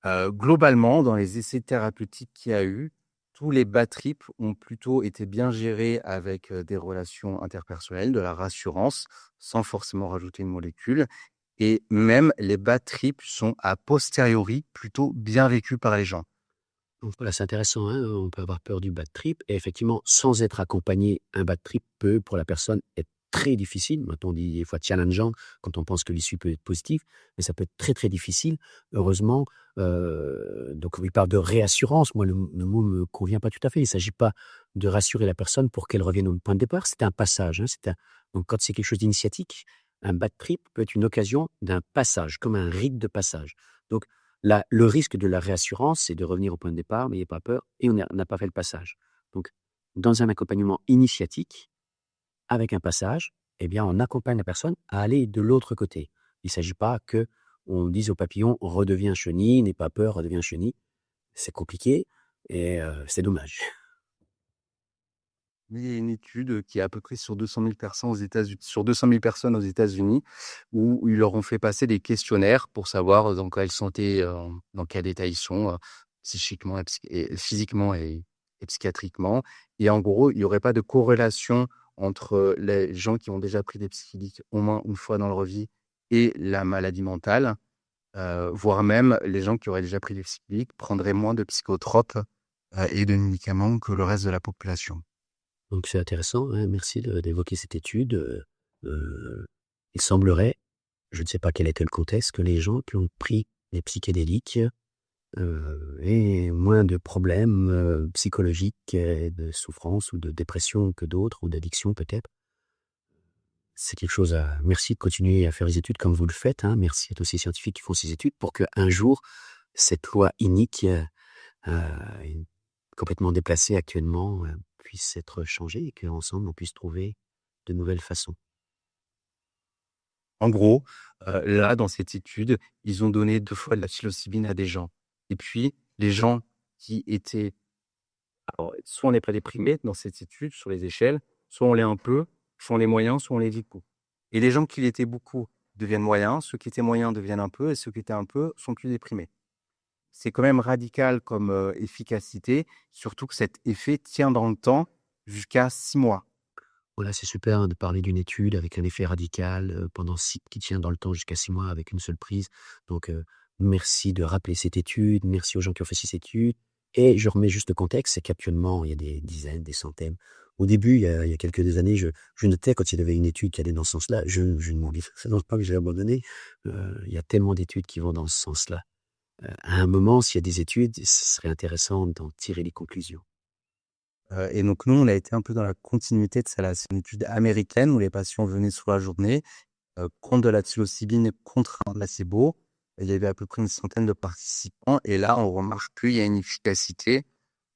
Globalement, dans les essais thérapeutiques qu'il y a eu, tous les bad trips ont plutôt été bien gérés avec des relations interpersonnelles, de la rassurance, sans forcément rajouter une molécule. Et même les bad trips sont a posteriori plutôt bien vécus par les gens. Donc voilà, c'est intéressant, hein, on peut avoir peur du bad trip et effectivement, sans être accompagné, un bad trip peut, pour la personne, être très difficile. Maintenant, on dit des fois challengeant quand on pense que l'issue peut être positive, mais ça peut être très, très difficile. Heureusement, donc il parle de réassurance. Moi, le mot me convient pas tout à fait. Il s'agit pas de rassurer la personne pour qu'elle revienne au point de départ. C'est un passage, hein, donc quand c'est quelque chose d'initiatique, un bad trip peut être une occasion d'un passage, comme un rite de passage. Donc, le risque de la réassurance, c'est de revenir au point de départ, n'ayez pas peur, et on n'a pas fait le passage. Donc, dans un accompagnement initiatique, avec un passage, eh bien, on accompagne la personne à aller de l'autre côté. Il ne s'agit pas que on dise au papillon « redeviens chenille, n'aie pas peur, redeviens chenille ». C'est compliqué et c'est dommage. Il y a une étude qui est à peu près sur 200 000 personnes aux États-Unis, où ils leur ont fait passer des questionnaires pour savoir dans quelle santé, dans quel état ils sont, psychiquement, physiquement et psychiatriquement. Et en gros, il n'y aurait pas de corrélation entre les gens qui ont déjà pris des psychédéliques au moins une fois dans leur vie et la maladie mentale, voire même les gens qui auraient déjà pris des psychédéliques prendraient moins de psychotropes et de médicaments que le reste de la population. Donc c'est intéressant, hein, merci d'évoquer cette étude. Il semblerait, je ne sais pas quel était le contexte, que les gens qui ont pris des psychédéliques aient moins de problèmes psychologiques, de souffrance ou de dépression que d'autres, ou d'addiction peut-être. c'est quelque chose à... Merci de continuer à faire les études comme vous le faites, hein. Merci à tous ces scientifiques qui font ces études pour qu'un jour, cette loi inique, euh, complètement déplacée actuellement, puisse être changée et qu'ensemble, on puisse trouver de nouvelles façons. En gros, là, dans cette étude, ils ont donné 2 fois de la psilocybine à des gens. Et puis, les gens qui étaient... Alors, soit on n'est pas déprimé dans cette étude sur les échelles, soit on l'est un peu, soit on est moyen, soit on l'est beaucoup. Et les gens qui l'étaient beaucoup deviennent moyens, ceux qui étaient moyens deviennent un peu, et ceux qui étaient un peu sont plus déprimés. C'est quand même radical comme efficacité, surtout que cet effet tient dans le temps jusqu'à 6 mois. Voilà, c'est super, hein, de parler d'une étude avec un effet radical qui tient dans le temps jusqu'à 6 mois avec une seule prise. Donc, merci de rappeler cette étude. Merci aux gens qui ont fait cette étude. Et je remets juste le contexte, c'est qu'actuellement, il y a des dizaines, des centaines. Au début, il y a quelques années, je notais quand il y avait une étude qui allait dans ce sens-là. Je ne m'en dis pas que j'ai abandonné. Il y a tellement d'études qui vont dans ce sens-là. À un moment, s'il y a des études, ce serait intéressant d'en tirer les conclusions. Et donc nous, on a été un peu dans la continuité de ça là. C'est une étude américaine où les patients venaient sur la journée, prendre de la psilocybine contre un placebo. Il y avait à peu près une centaine de participants et là, on remarque qu'il y a une efficacité.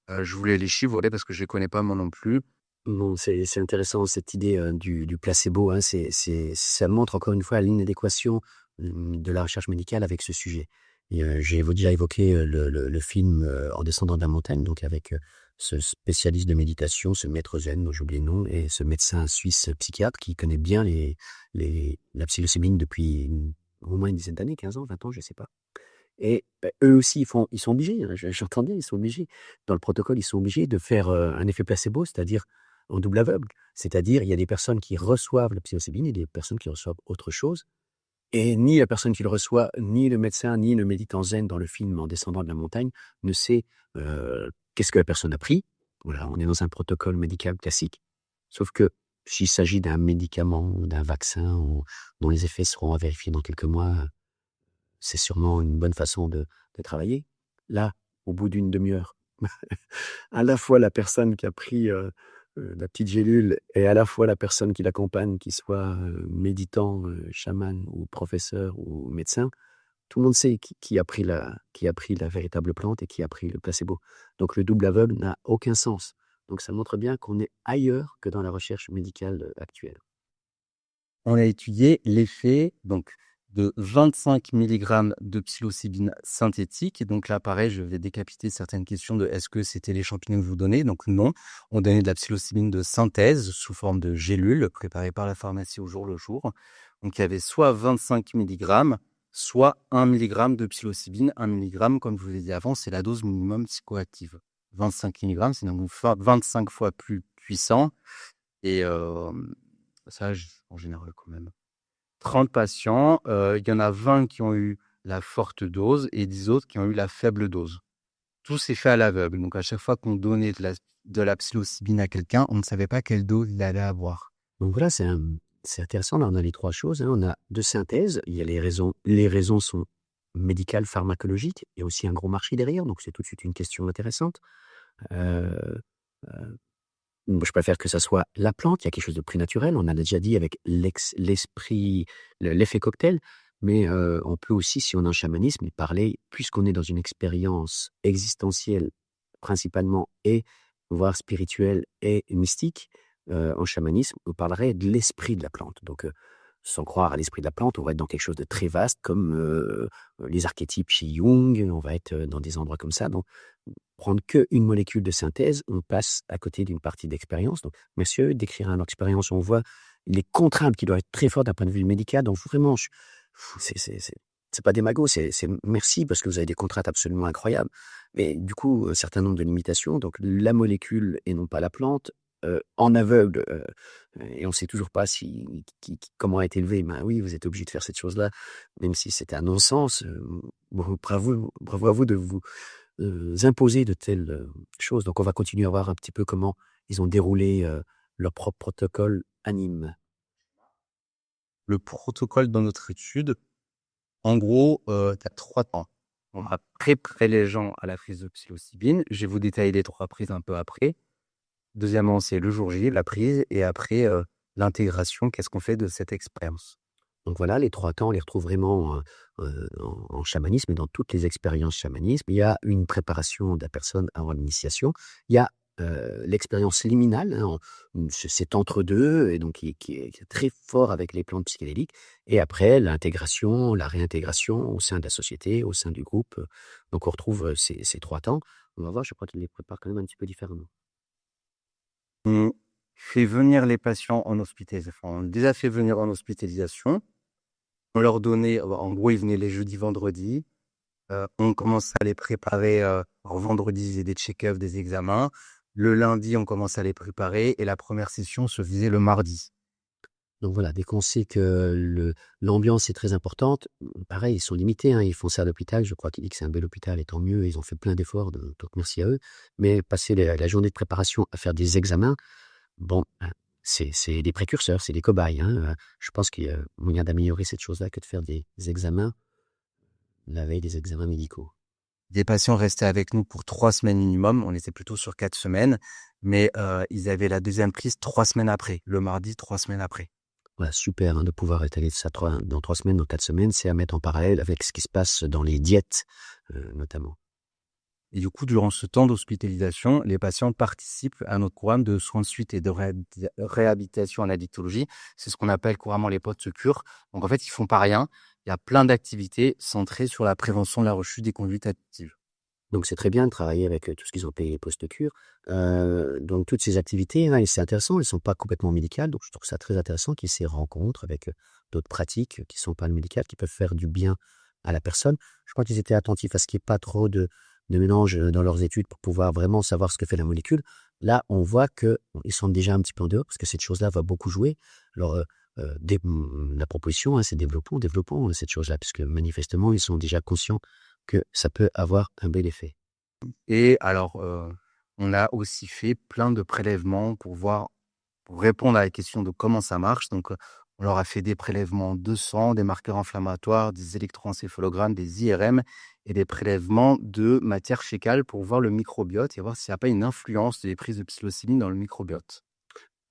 Je voulais les chiffres, voilà, parce que je les connais pas moi non plus. Bon, c'est intéressant cette idée du placebo, hein. Ça montre encore une fois l'inadéquation de la recherche médicale avec ce sujet. Et, j'ai déjà évoqué le film En descendant de la montagne, donc avec ce spécialiste de méditation, ce maître zen, dont j'ai oublié le nom, et ce médecin suisse psychiatre qui connaît bien la psilocybine depuis au moins une dizaine d'années, 15 ans, 20 ans, je sais pas. Et eux aussi, ils sont obligés, hein, j'entends bien, ils sont obligés. Dans le protocole, ils sont obligés de faire un effet placebo, c'est-à-dire en double aveugle. C'est-à-dire, il y a des personnes qui reçoivent la psilocybine et des personnes qui reçoivent autre chose. Et ni la personne qui le reçoit, ni le médecin, ni le méditant zen dans le film En descendant de la montagne ne sait qu'est-ce que la personne a pris. Voilà, on est dans un protocole médical classique. Sauf que s'il s'agit d'un médicament, d'un vaccin dont les effets seront à vérifier dans quelques mois, c'est sûrement une bonne façon de travailler. Là, au bout d'une demi-heure, à la fois la personne qui a pris la petite gélule et à la fois la personne qui l'accompagne, qui soit méditant, chaman ou professeur ou médecin, tout le monde sait qui a pris la véritable plante et qui a pris le placebo. Donc le double aveugle n'a aucun sens. Donc ça montre bien qu'on est ailleurs que dans la recherche médicale actuelle. On a étudié l'effet donc de 25 mg de psilocybine synthétique. Et donc là, pareil, je vais décapiter certaines questions de est-ce que c'était les champignons que vous donnez? Donc non, on donnait de la psilocybine de synthèse sous forme de gélules préparées par la pharmacie au jour le jour. Donc il y avait soit 25 mg, soit 1 mg de psilocybine. 1 mg, comme je vous l'ai dit avant, c'est la dose minimum psychoactive. 25 mg, c'est donc 25 fois plus puissant. Et ça, en général, quand même. 30 patients, il y en a 20 qui ont eu la forte dose et 10 autres qui ont eu la faible dose. Tout s'est fait à l'aveugle. Donc, à chaque fois qu'on donnait de la psilocybine à quelqu'un, on ne savait pas quelle dose il allait avoir. Donc voilà, c'est intéressant. Là, on a les trois choses, hein. On a de synthèse. Il y a les raisons. Les raisons sont médicales, pharmacologiques. Il y a aussi un gros marché derrière. Donc, c'est tout de suite une question intéressante. Je préfère que ça soit la plante. Il y a quelque chose de plus naturel. On a déjà dit avec l'effet cocktail. Mais on peut aussi, si on est en chamanisme, parler, puisqu'on est dans une expérience existentielle principalement, et voire spirituelle et mystique, en chamanisme, on parlerait de l'esprit de la plante. Donc, sans croire à l'esprit de la plante, on va être dans quelque chose de très vaste, comme les archétypes chez Jung, on va être dans des endroits comme ça. Donc, prendre qu'une molécule de synthèse, on passe à côté d'une partie d'expérience. Donc, merci d'écrire une expérience où on voit les contraintes qui doivent être très fortes d'un point de vue médical. Donc, vraiment, c'est pas démago, c'est merci parce que vous avez des contraintes absolument incroyables. Mais du coup, un certain nombre de limitations. Donc, la molécule et non pas la plante, en aveugle, et on ne sait toujours pas comment a été élevé. Ben oui, vous êtes obligé de faire cette chose-là, même si c'était un non-sens. Bravo à vous de vous imposer de telles choses. Donc, on va continuer à voir un petit peu comment ils ont déroulé leur propre protocole à Nîmes. Le protocole dans notre étude, en gros, tu as 3 temps. On va préparer les gens à la prise de psilocybine. Je vais vous détailler les 3 prises un peu après. Deuxièmement, c'est le jour J, la prise. Et après, l'intégration, qu'est-ce qu'on fait de cette expérience? Donc voilà, les 3 temps, on les retrouve vraiment, en chamanisme et dans toutes les expériences chamanisme. Il y a une préparation de la personne avant l'initiation. Il y a, l'expérience liminale, hein, cet entre-deux et donc qui est très fort avec les plantes psychédéliques et après l'intégration, la réintégration au sein de la société, au sein du groupe, donc on retrouve, ces 3 temps. On va voir, je crois qu'il les prépare quand même un petit peu différemment. On fait venir les patients en hospitalisation. Enfin, on les a fait venir en hospitalisation. On leur donnait, en gros, ils venaient les jeudis, vendredis. On commence à les préparer. Alors vendredi, ils faisaient des check-ups, des examens. Le lundi, on commence à les préparer et la première session se faisait le mardi. Donc voilà, dès qu'on sait que l'ambiance est très importante, pareil, ils sont limités, hein, ils font ça à l'hôpital. Je crois qu'il dit que c'est un bel hôpital et tant mieux, ils ont fait plein d'efforts, donc merci à eux. Mais passer la journée de préparation à faire des examens, bon, c'est des précurseurs, c'est des cobayes, hein. Je pense qu'il y a moyen d'améliorer cette chose-là que de faire des examens la veille des examens médicaux. Des patients restaient avec nous pour 3 semaines minimum. On était plutôt sur 4 semaines, mais ils avaient la deuxième prise 3 semaines après. Le mardi, 3 semaines après. Voilà, super, hein, de pouvoir étaler ça dans 3 semaines, dans 4 semaines, c'est à mettre en parallèle avec ce qui se passe dans les diètes, notamment. Et du coup, durant ce temps d'hospitalisation, les patients participent à notre programme de soins de suite et de réhabilitation en addictologie. C'est ce qu'on appelle couramment les post-cures. Donc, en fait, ils font pas rien. Il y a plein d'activités centrées sur la prévention de la rechute des conduites addictives. Donc c'est très bien de travailler avec, tout ce qu'ils ont appelé post-cure. Donc toutes ces activités, hein, et c'est intéressant, elles ne sont pas complètement médicales, donc je trouve ça très intéressant qu'il y ait ces rencontres avec, d'autres pratiques qui ne sont pas médicales, qui peuvent faire du bien à la personne. Je crois qu'ils étaient attentifs à ce qu'il n'y ait pas trop de mélange, dans leurs études pour pouvoir vraiment savoir ce que fait la molécule. Là, on voit qu'ils sont déjà un petit peu en dehors parce que cette chose-là va beaucoup jouer. Alors, la proposition, hein, c'est développons cette chose-là puisque manifestement, ils sont déjà conscients que ça peut avoir un bel effet. Et alors, on a aussi fait plein de prélèvements pour répondre à la question de comment ça marche. Donc, on leur a fait des prélèvements de sang, des marqueurs inflammatoires, des électroencéphalogrammes, des IRM et des prélèvements de matière fécale pour voir le microbiote et voir s'il n'y a pas une influence des prises de psilocybine dans le microbiote.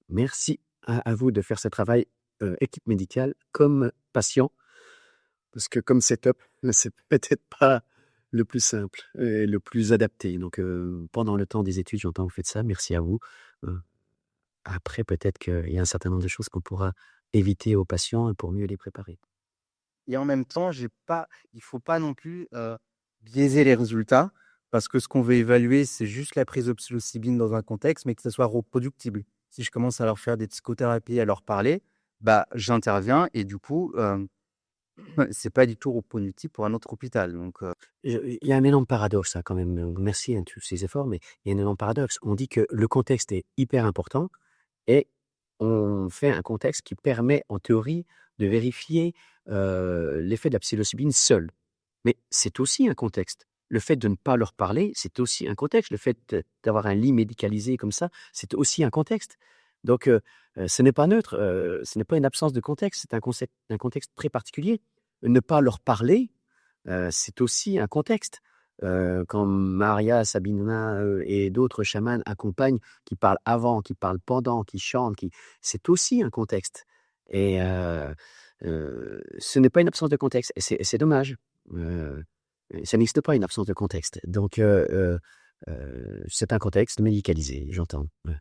Merci à vous de faire ce travail, équipe médicale comme patient, parce que comme setup, c'est peut-être pas le plus simple et le plus adapté. Donc, pendant le temps des études, j'entends que vous faites ça, merci à vous. Après, peut-être qu'il y a un certain nombre de choses qu'on pourra éviter aux patients pour mieux les préparer. Et en même temps, il faut pas non plus biaiser les résultats parce que ce qu'on veut évaluer, c'est juste la prise de psilocybine dans un contexte, mais que ça soit reproductible. Si je commence à leur faire des psychothérapies, à leur parler, bah, j'interviens et du coup, c'est pas du tout reproductible pour un autre hôpital. Donc, Il y a un énorme paradoxe, hein, quand même. Merci, hein, tous ces efforts, mais il y a un énorme paradoxe. On dit que le contexte est hyper important et on fait un contexte qui permet, en théorie, de vérifier l'effet de la psilocybine seul. Mais c'est aussi un contexte. Le fait de ne pas leur parler, c'est aussi un contexte. Le fait d'avoir un lit médicalisé comme ça, c'est aussi un contexte. Donc, ce n'est pas neutre, ce n'est pas une absence de contexte, c'est un contexte très particulier. Ne pas leur parler, c'est aussi un contexte. Quand Maria Sabina et d'autres chamans accompagnent, qui parlent avant, qui parlent pendant, qui chantent, c'est aussi un contexte. Et ce n'est pas une absence de contexte. Et c'est dommage. Ça n'existe pas une absence de contexte. Donc, c'est un contexte médicalisé, j'entends. Ouais.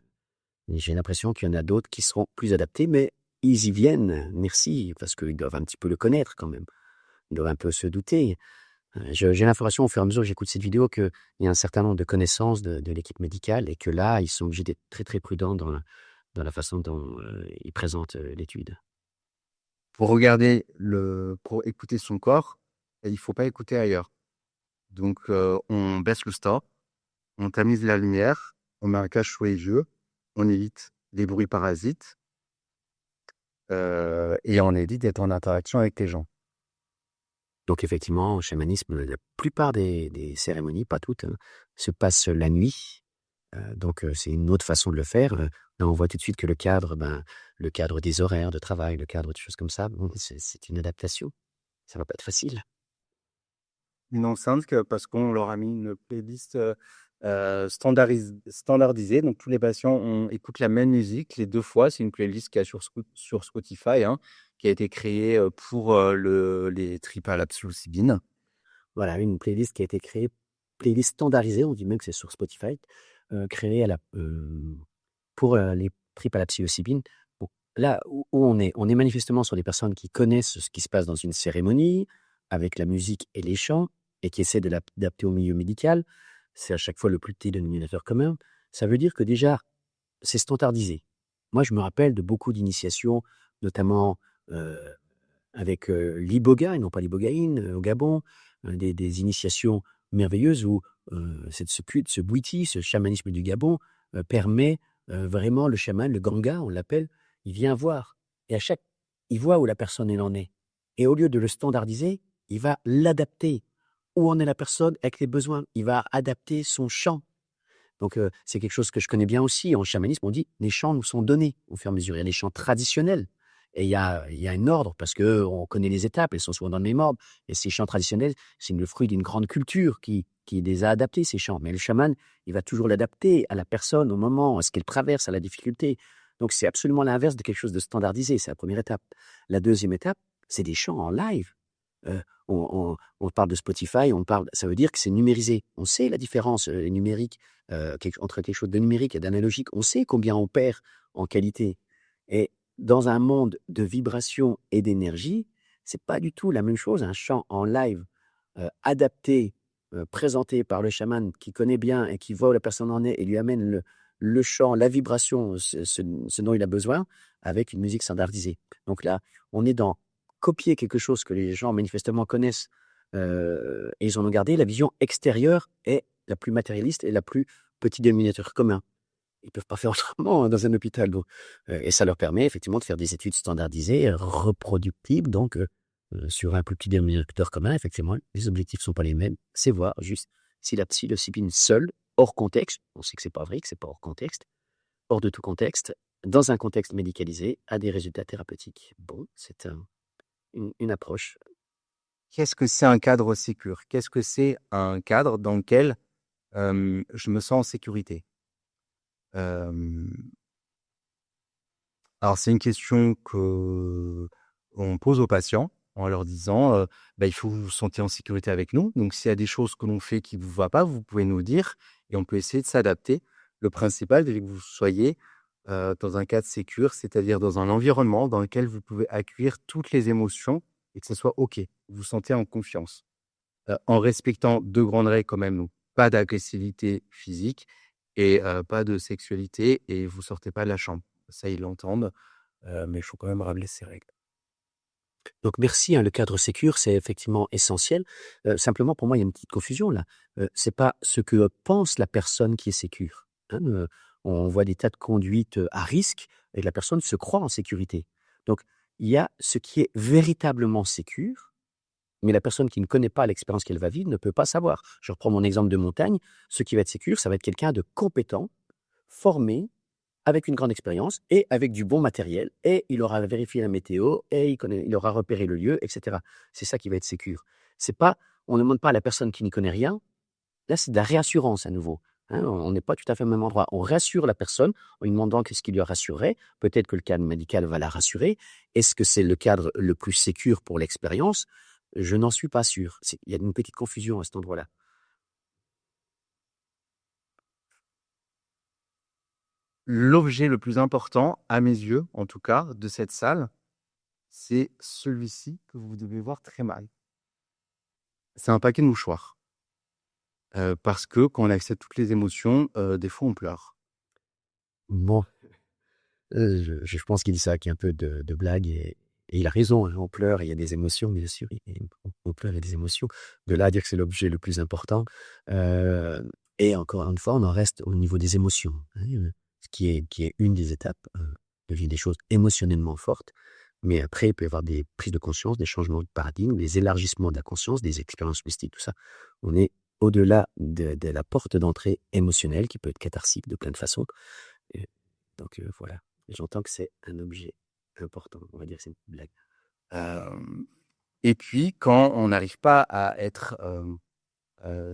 Et j'ai l'impression qu'il y en a d'autres qui seront plus adaptés, mais ils y viennent, merci, parce qu'ils doivent un petit peu le connaître quand même. Ils doivent un peu se douter. J'ai l'information au fur et à mesure que j'écoute cette vidéo qu'il y a un certain nombre de connaissances de l'équipe médicale et que là, ils sont obligés d'être très très prudents dans la façon dont ils présentent l'étude. pour pour écouter son corps, il faut pas écouter ailleurs. Donc, on baisse le stop, on tamise la lumière, on met un cache sous les yeux, on évite les bruits parasites et on évite d'être en interaction avec les gens. Donc effectivement, au chamanisme, la plupart des cérémonies, pas toutes, hein, se passent la nuit. Donc c'est une autre façon de le faire. Là, on voit tout de suite que le cadre des horaires de travail, le cadre de choses comme ça, bon, c'est une adaptation. Ça va pas être facile. Une enceinte parce qu'on leur a mis une playlist standardisé. Donc, tous les patients écoutent la même musique les 2 fois. C'est une playlist qu'il y a sur Spotify, hein, qui a été créée pour les tripes à la psilocybine. Voilà, une playlist qui a été créée, playlist standardisée, on dit même que c'est sur Spotify, créée pour les tripes à la psilocybine. Bon, là où on est manifestement sur des personnes qui connaissent ce qui se passe dans une cérémonie, avec la musique et les chants, et qui essaient de l'adapter au milieu médical. C'est à chaque fois le plus petit dénominateur commun. Ça veut dire que déjà, c'est standardisé. Moi, je me rappelle de beaucoup d'initiations, notamment avec l'iboga, et non pas l'ibogaïne, au Gabon, des initiations merveilleuses où ce bwiti, ce chamanisme du Gabon, permet vraiment le chaman, le ganga, on l'appelle, il vient voir. Et il voit où la personne en est. Et au lieu de le standardiser, il va l'adapter. Où en est la personne avec les besoins. Il va adapter son chant. Donc, c'est quelque chose que je connais bien aussi. En chamanisme, on dit les chants nous sont donnés au fur et à mesure. Il y a les chants traditionnels. Et il y a un ordre parce qu'on connaît les étapes, elles sont souvent dans le même ordre. Et ces chants traditionnels, c'est le fruit d'une grande culture qui les a adaptés, ces chants. Mais le chaman, il va toujours l'adapter à la personne, au moment, à ce qu'elle traverse, à la difficulté. Donc, c'est absolument l'inverse de quelque chose de standardisé. C'est la première étape. La deuxième étape, c'est des chants en live. On parle de Spotify, ça veut dire que c'est numérisé. On sait la différence numérique entre quelque chose de numérique et d'analogique. On sait combien on perd en qualité. Et dans un monde de vibrations et d'énergie, c'est pas du tout la même chose. Un chant en live adapté, présenté par le chaman qui connaît bien et qui voit où la personne en est et lui amène le chant, la vibration, ce dont il a besoin, avec une musique standardisée. Donc là, on est dans copier quelque chose que les gens manifestement connaissent et ils en ont gardé. La vision extérieure est la plus matérialiste et la plus petit dénominateur commun. Ils ne peuvent pas faire autrement dans un hôpital. Donc, et ça leur permet effectivement de faire des études standardisées, reproductibles, donc sur un plus petit dénominateur commun. Effectivement, les objectifs ne sont pas les mêmes. C'est voir juste si la psilocybine seule, hors contexte, on sait que ce n'est pas vrai, que ce n'est pas hors contexte, hors de tout contexte, dans un contexte médicalisé, a des résultats thérapeutiques. Bon, c'est une approche. Qu'est-ce que c'est un cadre sécure? Qu'est-ce que c'est un cadre dans lequel je me sens en sécurité? Alors, c'est une question qu'on pose aux patients en leur disant il faut vous sentir en sécurité avec nous. Donc, s'il y a des choses que l'on fait qui ne vous va pas, vous pouvez nous le dire et on peut essayer de s'adapter. Le principal, c'est que vous soyez dans un cadre sécure, c'est-à-dire dans un environnement dans lequel vous pouvez accueillir toutes les émotions et que ce soit OK. Vous vous sentez en confiance. En respectant 2 grandes règles quand même, donc pas d'agressivité physique et pas de sexualité et vous sortez pas de la chambre. Ça, ils l'entendent, mais il faut quand même rappeler ces règles. Donc merci, le cadre sécure, c'est effectivement essentiel. Simplement, pour moi, il y a une petite confusion là. C'est pas ce que pense la personne qui est sécure. Hein, on voit des tas de conduites à risque et la personne se croit en sécurité. Donc, il y a ce qui est véritablement sécure, mais la personne qui ne connaît pas l'expérience qu'elle va vivre ne peut pas savoir. Je reprends mon exemple de montagne. Ce qui va être sécure, ça va être quelqu'un de compétent, formé, avec une grande expérience et avec du bon matériel, et il aura vérifié la météo, et il aura repéré le lieu, etc. C'est ça qui va être sécure. C'est pas, on ne demande pas à la personne qui n'y connaît rien. Là, c'est de la réassurance à nouveau. Hein, on n'est pas tout à fait au même endroit. On rassure la personne en lui demandant qu'est-ce qui lui rassurerait. Peut-être que le cadre médical va la rassurer. Est-ce que c'est le cadre le plus sécure pour l'expérience? Je n'en suis pas sûr. Il y a une petite confusion à cet endroit-là. L'objet le plus important, à mes yeux, en tout cas, de cette salle, c'est celui-ci que vous devez voir très mal. C'est un paquet de mouchoirs. Parce que quand on accepte toutes les émotions, des fois on pleure. Bon, je pense qu'il dit ça avec un peu de blague et il a raison. Hein, on pleure, il y a des émotions, bien sûr. On pleure, il y a des émotions. De là à dire que c'est l'objet le plus important. Et encore une fois, on en reste au niveau des émotions, hein, ce qui est une des étapes de vivre des choses émotionnellement fortes. Mais après, il peut y avoir des prises de conscience, des changements de paradigme, des élargissements de la conscience, des expériences mystiques, tout ça. On est au-delà de la porte d'entrée émotionnelle qui peut être catharsique de plein de façons. Donc voilà, j'entends que c'est un objet important. On va dire que c'est une blague. Et puis, quand on n'arrive pas à être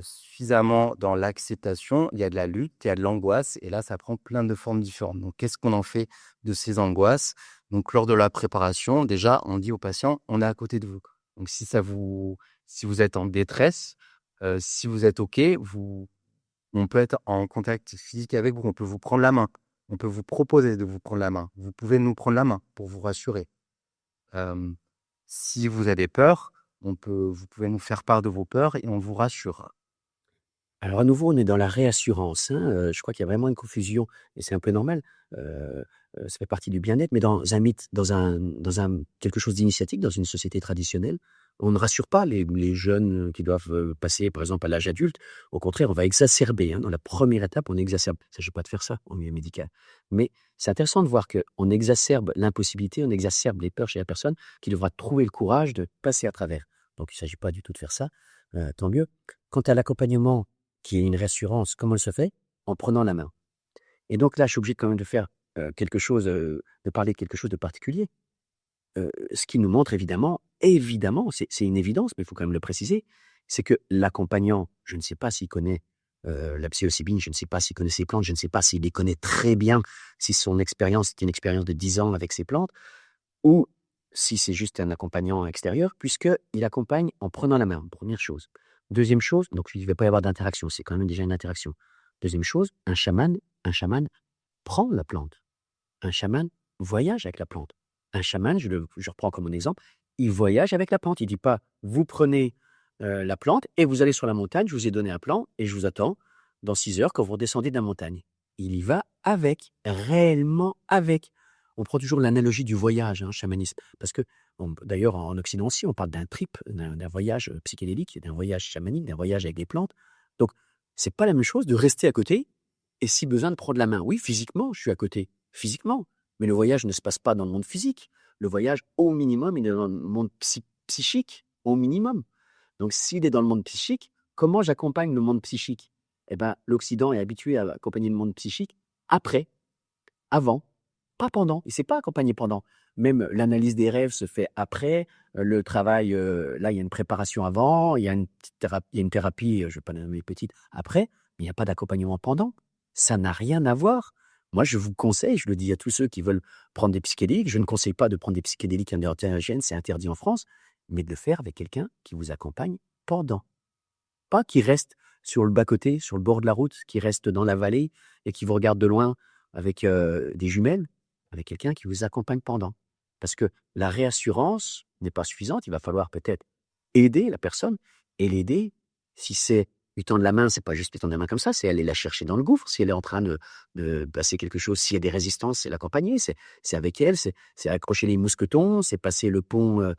suffisamment dans l'acceptation, il y a de la lutte, il y a de l'angoisse et là, ça prend plein de formes différentes. Donc, qu'est-ce qu'on en fait de ces angoisses? Donc, lors de la préparation, déjà, on dit au patient: «On est à côté de vous». Donc si vous êtes en détresse, si vous êtes OK, on peut être en contact physique avec vous, on peut vous prendre la main, on peut vous proposer de vous prendre la main. Vous pouvez nous prendre la main pour vous rassurer. Hem, Si vous avez peur, vous pouvez nous faire part de vos peurs et on vous rassure. Alors à nouveau, on est dans la réassurance, hein, je crois qu'il y a vraiment une confusion et c'est un peu normal, ça fait partie du bien-être, mais dans un mythe, dans un quelque chose d'initiatique, dans une société traditionnelle, on ne rassure pas les jeunes, qui doivent, passer par exemple à l'âge adulte. Au contraire, on va exacerber, hein, dans la première étape, on exacerbe. Il ne s'agit pas de faire ça en milieu médical, mais c'est intéressant de voir qu'on exacerbe l'impossibilité, on exacerbe les peurs chez la personne qui devra trouver le courage de passer à travers. Donc il ne s'agit pas du tout de faire ça, tant mieux. Quant à l'accompagnement qui est une réassurance, comment elle se fait? En prenant la main. Et donc là, je suis obligé quand même de faire, quelque chose, de parler de quelque chose de particulier. Ce qui nous montre évidemment, c'est une évidence, mais il faut quand même le préciser, c'est que l'accompagnant, je ne sais pas s'il connaît, la psilocybine, je ne sais pas s'il connaît ces plantes, je ne sais pas s'il les connaît très bien, si son expérience est une expérience de 10 ans avec ces plantes ou si c'est juste un accompagnant extérieur, puisqu'il accompagne en prenant la main, première chose. Deuxième chose, donc il ne va pas y avoir d'interaction, c'est quand même déjà une interaction. Deuxième chose, un chaman prend la plante. Un chaman voyage avec la plante. Un chaman, je reprends comme mon exemple, il voyage avec la plante. Il ne dit pas, vous prenez la plante et vous allez sur la montagne, je vous ai donné un plan et je vous attends dans 6 heures quand vous redescendez de la montagne. Il y va avec, réellement avec. On prend toujours l'analogie du voyage, hein, chamanisme, parce que d'ailleurs en Occident aussi, on parle d'un trip, d'un voyage psychédélique, d'un voyage chamanique, d'un voyage avec des plantes. Donc, c'est pas la même chose de rester à côté et si besoin de prendre la main. Oui, physiquement, je suis à côté, physiquement, mais le voyage ne se passe pas dans le monde physique. Le voyage, au minimum, il est dans le monde psychique, au minimum. Donc, s'il est dans le monde psychique, comment j'accompagne le monde psychique? Eh ben, l'Occident est habitué à accompagner le monde psychique après, avant, pas pendant. Il ne s'est pas accompagné pendant. Même l'analyse des rêves se fait après. Le travail, là, il y a une préparation avant. Il y a une thérapie, je ne vais pas la nommer petite, après. Mais il n'y a pas d'accompagnement pendant. Ça n'a rien à voir. Moi, je vous conseille, je le dis à tous ceux qui veulent prendre des psychédéliques, je ne conseille pas de prendre des psychédéliques hallucinogènes, c'est interdit en France, mais de le faire avec quelqu'un qui vous accompagne pendant. Pas qui reste sur le bas-côté, sur le bord de la route, qui reste dans la vallée et qui vous regarde de loin avec des jumelles, avec quelqu'un qui vous accompagne pendant. Parce que la réassurance n'est pas suffisante, il va falloir peut-être aider la personne et l'aider. Si c'est lui tendre la main, c'est pas juste lui tendre la main comme ça, c'est aller la chercher dans le gouffre. Si elle est en train de passer quelque chose, s'il y a des résistances, c'est l'accompagner, c'est avec elle, c'est accrocher les mousquetons, c'est passer le pont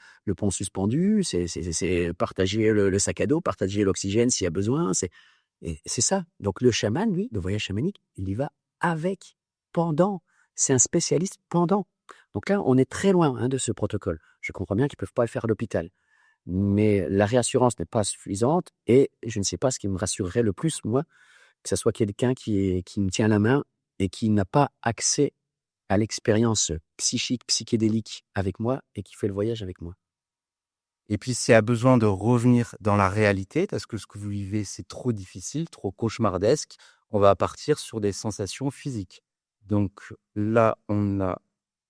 suspendu, c'est partager le sac à dos, partager l'oxygène s'il y a besoin. Et c'est ça. Donc le chaman, lui, le voyage chamanique, il y va avec, pendant. C'est un spécialiste pendant. Donc là, on est très loin, hein, de ce protocole. Je comprends bien qu'ils ne peuvent pas le faire à l'hôpital. Mais la réassurance n'est pas suffisante et je ne sais pas ce qui me rassurerait le plus, moi, que ce soit quelqu'un qui me tient la main et qui n'a pas accès à l'expérience psychique, psychédélique avec moi et qui fait le voyage avec moi. Et puis, s'il y a besoin de revenir dans la réalité, parce que ce que vous vivez, c'est trop difficile, trop cauchemardesque, on va partir sur des sensations physiques. Donc là, on a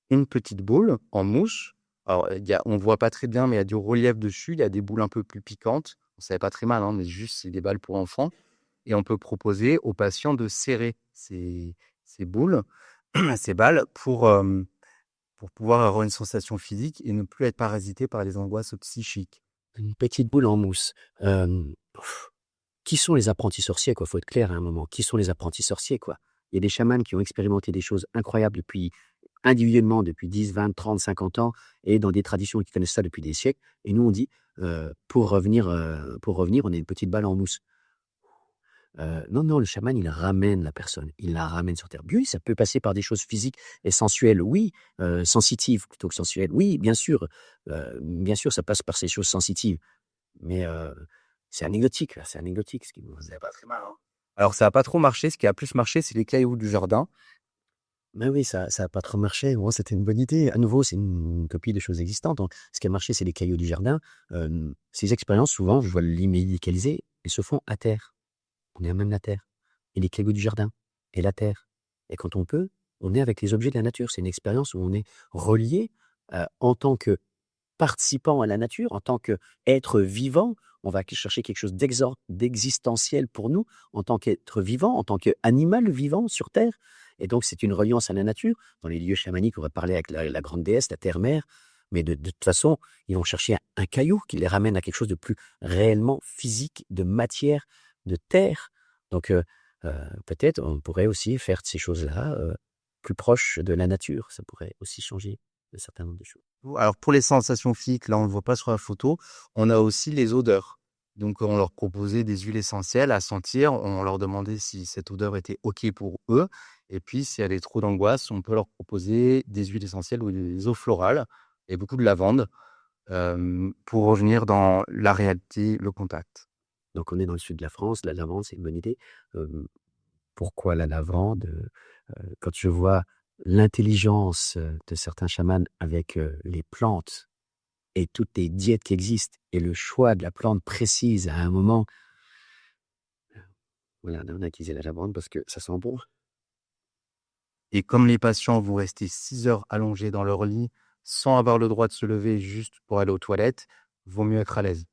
une petite boule en mousse. Alors, on ne voit pas très bien, mais il y a du relief dessus. Il y a des boules un peu plus piquantes. Ça fait pas très mal, hein, mais juste, c'est des balles pour enfants. Et on peut proposer aux patients de serrer ces boules, ces balles, pour pouvoir avoir une sensation physique et ne plus être parasité par les angoisses psychiques. Une petite boule en mousse. Qui sont les apprentis sorciers, quoi? Faut être clair à un moment. Qui sont les apprentis sorciers, quoi? Il y a des chamans qui ont expérimenté des choses incroyables individuellement depuis 10, 20, 30, 50 ans et dans des traditions qui connaissent ça depuis des siècles. Et nous, on dit, pour revenir, on est une petite balle en mousse. Non, le chaman, il ramène la personne, il la ramène sur terre. Oui, ça peut passer par des choses physiques et sensuelles, oui, sensitives plutôt que sensuelles. Oui, bien sûr, ça passe par ces choses sensitives. Mais c'est anecdotique, là, c'est anecdotique. Ce qui vous C'est pas très mal, hein. Alors, ça n'a pas trop marché. Ce qui a plus marché, c'est les cailloux du jardin. Ben oui, ça a pas trop marché. Bon, c'était une bonne idée. À nouveau, c'est une copie de choses existantes. Donc, ce qui a marché, c'est les cailloux du jardin. Ces expériences, souvent, je vois les médicaliser, elles se font à terre. On est à même la terre, et les cailloux du jardin, et la terre. Et quand on peut, on est avec les objets de la nature. C'est une expérience où on est relié en tant que participant à la nature, en tant qu'être vivant. On va chercher quelque chose d'existentiel pour nous, en tant qu'être vivant, en tant qu'animal vivant sur Terre. Et donc, c'est une reliance à la nature. Dans les lieux chamaniques, on va parler avec la grande déesse, la terre-mère. Mais de toute façon, ils vont chercher un caillou qui les ramène à quelque chose de plus réellement physique, de matière, de terre. Donc, peut-être, on pourrait aussi faire de ces choses-là plus proches de la nature. Ça pourrait aussi changer un certain nombre de choses. Alors pour les sensations physiques, là on ne le voit pas sur la photo, on a aussi les odeurs. Donc on leur proposait des huiles essentielles à sentir, on leur demandait si cette odeur était OK pour eux. Et puis s'il y avait trop d'angoisse, on peut leur proposer des huiles essentielles ou des eaux florales et beaucoup de lavande pour revenir dans la réalité, le contact. Donc, on est dans le sud de la France. La lavande, c'est une bonne idée. Pourquoi la lavande? Quand je vois l'intelligence de certains chamans avec les plantes et toutes les diètes qui existent et le choix de la plante précise à un moment, voilà, on a utilisé la lavande parce que ça sent bon. Et comme les patients vont rester 6 heures allongés dans leur lit sans avoir le droit de se lever juste pour aller aux toilettes, vaut mieux être à l'aise.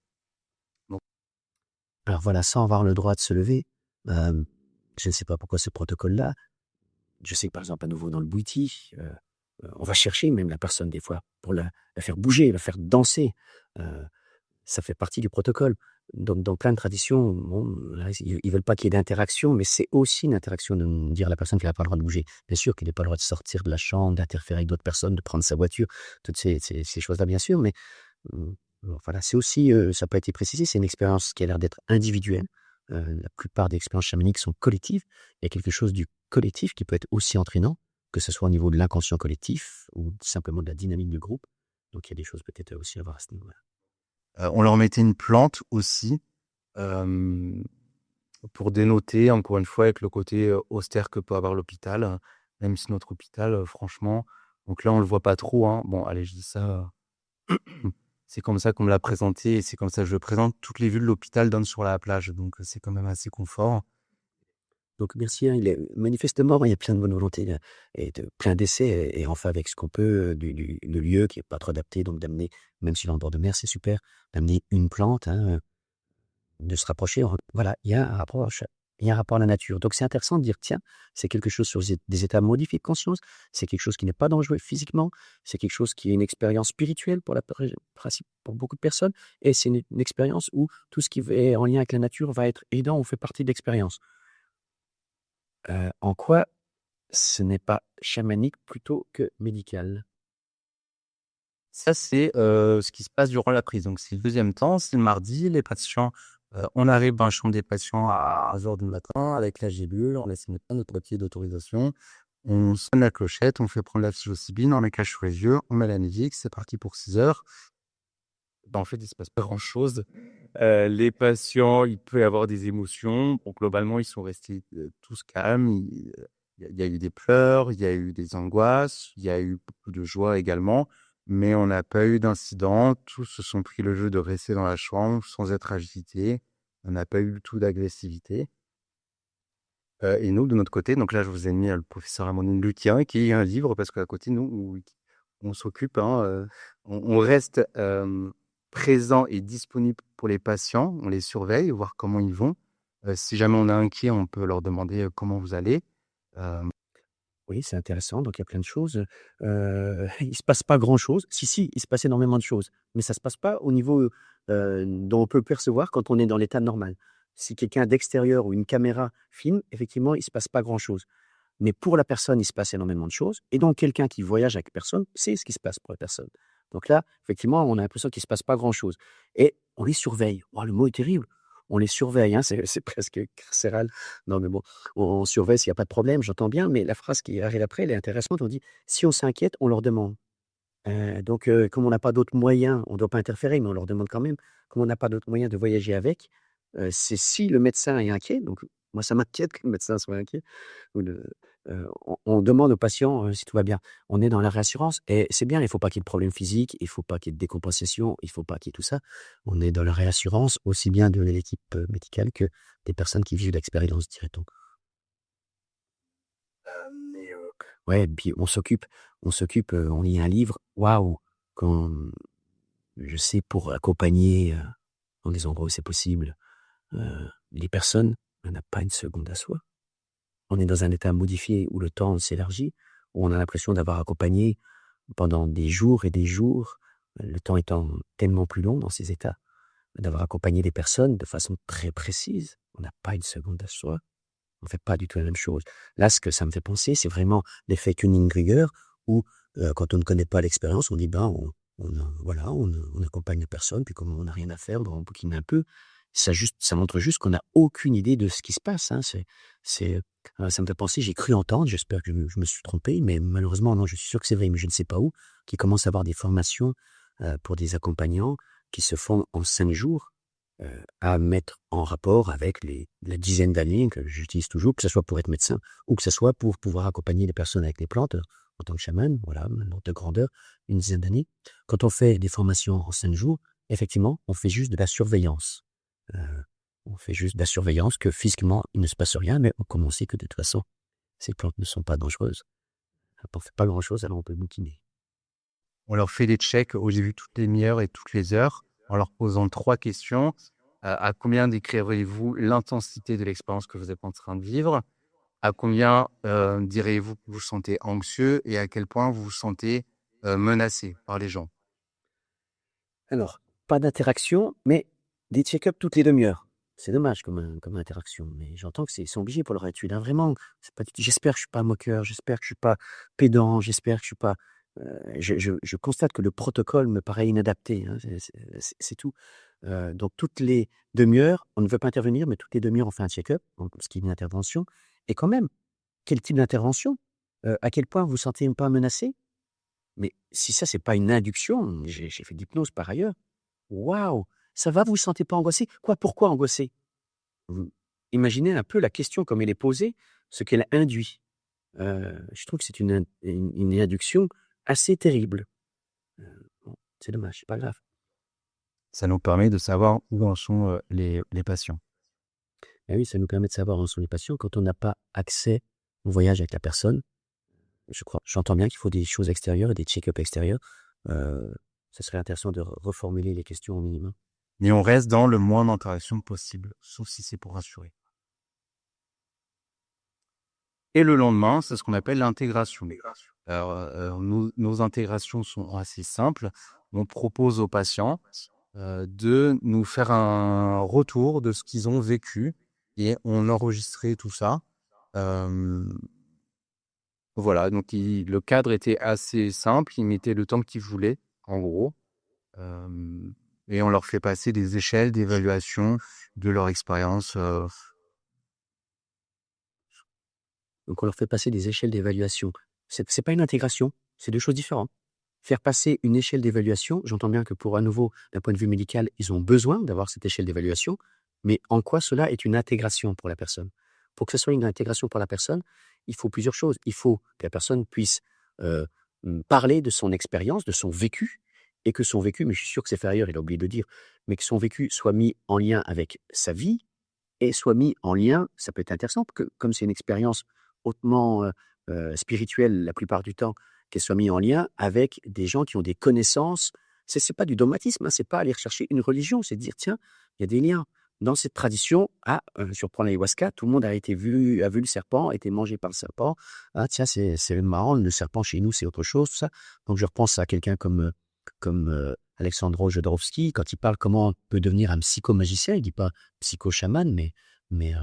Alors voilà, sans avoir le droit de se lever, je ne sais pas pourquoi ce protocole-là. Je sais que par exemple, à nouveau dans le Bouiti, on va chercher même la personne des fois pour la faire bouger, la faire danser. Ça fait partie du protocole. Donc dans plein de traditions, bon, là, ils veulent pas qu'il y ait d'interaction, mais c'est aussi une interaction de dire à la personne qu'elle n'a pas le droit de bouger. Bien sûr qu'il n'a pas le droit de sortir de la chambre, d'interférer avec d'autres personnes, de prendre sa voiture, toutes ces choses-là, bien sûr, mais voilà, c'est aussi, ça n'a pas été précisé, c'est une expérience qui a l'air d'être individuelle. La plupart des expériences chamaniques sont collectives. Il y a quelque chose du collectif qui peut être aussi entraînant, que ce soit au niveau de l'inconscient collectif ou simplement de la dynamique du groupe. Donc il y a des choses peut-être aussi à voir à ce niveau-là. On leur mettait une plante aussi pour dénoter, encore une fois, avec le côté austère que peut avoir l'hôpital, même si notre hôpital, franchement, donc là, on le voit pas trop, hein. Bon, allez, je dis ça, c'est comme ça qu'on me l'a présenté et c'est comme ça que je le présente. Toutes les vues de l'hôpital donnent sur la plage, donc c'est quand même assez confort. Donc merci, hein, manifestement, il y a plein de bonne volonté là, et plein d'essais, et on fait avec ce qu'on peut le lieu qui est pas trop adapté, donc d'amener, même si l'on est en bord de mer, c'est super, d'amener une plante, hein, de se rapprocher. Voilà, il y a un rapport à la nature. Donc c'est intéressant de dire, tiens, c'est quelque chose sur des états modifiés de conscience, c'est quelque chose qui n'est pas dangereux physiquement, c'est quelque chose qui est une expérience spirituelle pour pour beaucoup de personnes, et c'est une expérience où tout ce qui est en lien avec la nature va être aidant ou fait partie de l'expérience. En quoi ce n'est pas chamanique plutôt que médical? Ça, c'est ce qui se passe durant la prise. Donc, c'est le deuxième temps, c'est le mardi. Les patients, on arrive dans la chambre des patients à 11h du matin avec la gélule, on laisse mettre notre papier d'autorisation, on sonne la clochette, on fait prendre la psilocybine, on les cache sous les yeux, on met la Nidix, c'est parti pour 6 heures. En fait, il ne se passe pas grand-chose. Les patients, il peut y avoir des émotions. Bon, globalement, ils sont restés tous calmes. Il y a eu des pleurs, il y a eu des angoisses, il y a eu beaucoup de joie également. Mais on n'a pas eu d'incident. Tous se sont pris le jeu de rester dans la chambre sans être agités. On n'a pas eu du tout d'agressivité. Et nous, de notre côté, donc là, je vous ai mis le professeur Amandine Lutien qui a un livre parce qu'à côté, nous, on s'occupe, hein, on reste présent et disponible pour les patients. On les surveille, voir comment ils vont. Si jamais on est inquiet, on peut leur demander comment vous allez. Oui, c'est intéressant, donc il y a plein de choses. Il se passe pas grand-chose. Si, il se passe énormément de choses, mais ça se passe pas au niveau, dont on peut le percevoir quand on est dans l'état normal. Si quelqu'un d'extérieur ou une caméra filme, effectivement, il se passe pas grand-chose. Mais pour la personne, il se passe énormément de choses, et donc quelqu'un qui voyage avec personne sait ce qui se passe pour la personne. Donc là, effectivement, on a l'impression qu'il se passe pas grand-chose, et on les surveille. Oh, le mot est terrible. On les surveille, hein, c'est presque carcéral. Non, mais bon, on surveille s'il y a pas de problème, j'entends bien, mais la phrase qui arrive après, elle est intéressante. On dit: «Si on s'inquiète, on leur demande». Donc comme on n'a pas d'autres moyens, on ne doit pas interférer, mais on leur demande quand même. Comme on n'a pas d'autres moyens de voyager avec, c'est si le médecin est inquiet, donc Moi, ça m'inquiète que le médecin soit inquiet. Ou on demande aux patients si tout va bien. On est dans la réassurance et c'est bien, il ne faut pas qu'il y ait de problème physique, il ne faut pas qu'il y ait de décompensation, il ne faut pas qu'il y ait tout ça. On est dans la réassurance aussi bien de l'équipe médicale que des personnes qui vivent l'expérience, dirait-on. Mais ouais, puis on lit un livre, waouh, quand je sais pour accompagner dans des endroits où c'est possible, les personnes, on n'a pas une seconde à soi. On est dans un état modifié où le temps s'élargit, où on a l'impression d'avoir accompagné pendant des jours et des jours, le temps étant tellement plus long dans ces états, d'avoir accompagné des personnes de façon très précise. On n'a pas une seconde à soi. On ne fait pas du tout la même chose. Là, ce que ça me fait penser, c'est vraiment l'effet Dunning-Kruger, où quand on ne connaît pas l'expérience, on dit on accompagne la personne, puis comme on n'a rien à faire, on bouquine un peu. Ça montre juste qu'on n'a aucune idée de ce qui se passe. Hein. Ça me fait penser, j'ai cru entendre, j'espère que je me suis trompé, mais malheureusement, non, je suis sûr que c'est vrai, mais je ne sais pas où, qui commence à avoir des formations pour des accompagnants qui se font en 5 jours à mettre en rapport avec la dizaine d'années que j'utilise toujours, que ce soit pour être médecin ou que ce soit pour pouvoir accompagner les personnes avec les plantes en tant que chaman, voilà, maintenant de grandeur, une dizaine d'années. Quand on fait des formations en 5 jours, effectivement, on fait juste de la surveillance. On fait juste de la surveillance que physiquement, il ne se passe rien, mais comme on sait que de toute façon, ces plantes ne sont pas dangereuses. On ne fait pas grand-chose, alors on peut bouquiner. On leur fait des checks au début toutes les demi-heures et toutes les heures en leur posant 3 questions. À combien décrirez-vous l'intensité de l'expérience que vous êtes en train de vivre? À combien diriez-vous que vous vous sentez anxieux et à quel point vous vous sentez menacé par les gens? Alors, pas d'interaction, mais des check-ups toutes les demi-heures. C'est dommage comme interaction, mais j'entends que ils sont obligés pour leur étude. Hein, vraiment, j'espère que je ne suis pas moqueur, j'espère que je ne suis pas pédant, j'espère que je ne suis pas. Je constate que le protocole me paraît inadapté. Hein, c'est tout. Donc, toutes les demi-heures, on ne veut pas intervenir, mais toutes les demi-heures, on fait un check-up, donc, ce qui est une intervention. Et quand même, quel type d'intervention? À quel point vous vous sentez pas menacé? Mais si ça, c'est pas une induction, j'ai fait de l'hypnose par ailleurs. Waouh! Ça va, vous vous sentez pas angoissé? Quoi? Pourquoi angoissé? Vous imaginez un peu la question comme elle est posée, ce qu'elle induit. Je trouve que c'est une induction assez terrible. Bon, c'est dommage, c'est pas grave. Ça nous permet de savoir où en sont les patients. Eh oui, ça nous permet de savoir où sont les patients. Quand on n'a pas accès au voyage avec la personne, j'entends bien qu'il faut des choses extérieures et des check-ups extérieurs. Ça serait intéressant de reformuler les questions au minimum. Mais on reste dans le moins d'interaction possible, sauf si c'est pour rassurer. Et le lendemain, c'est ce qu'on appelle l'intégration. Alors, nos intégrations sont assez simples. On propose aux patients de nous faire un retour de ce qu'ils ont vécu et on enregistrait tout ça. Voilà, donc le cadre était assez simple. Ils mettaient le temps qu'ils voulaient, en gros. Et on leur fait passer des échelles d'évaluation de leur expérience. Donc, on leur fait passer des échelles d'évaluation. C'est pas une intégration, c'est 2 choses différentes. Faire passer une échelle d'évaluation, j'entends bien que pour à nouveau, d'un point de vue médical, ils ont besoin d'avoir cette échelle d'évaluation, mais en quoi cela est une intégration pour la personne? Pour que ce soit une intégration pour la personne, il faut plusieurs choses. Il faut que la personne puisse parler de son expérience, de son vécu, et que son vécu, mais je suis sûr que c'est fait ailleurs, il a oublié de le dire, mais que son vécu soit mis en lien avec sa vie et soit mis en lien, ça peut être intéressant, que comme c'est une expérience hautement spirituelle la plupart du temps, qu'elle soit mise en lien avec des gens qui ont des connaissances. C'est pas du dogmatisme, hein, c'est pas aller chercher une religion, c'est de dire tiens, il y a des liens. Dans cette tradition, si on prend l'ayahuasca, tout le monde a vu le serpent, a été mangé par le serpent. Ah tiens, c'est marrant, le serpent chez nous, c'est autre chose, tout ça. Donc je repense à quelqu'un comme Alexandro Jodorowsky, quand il parle comment on peut devenir un psychomagicien, il dit pas psycho-chaman, mais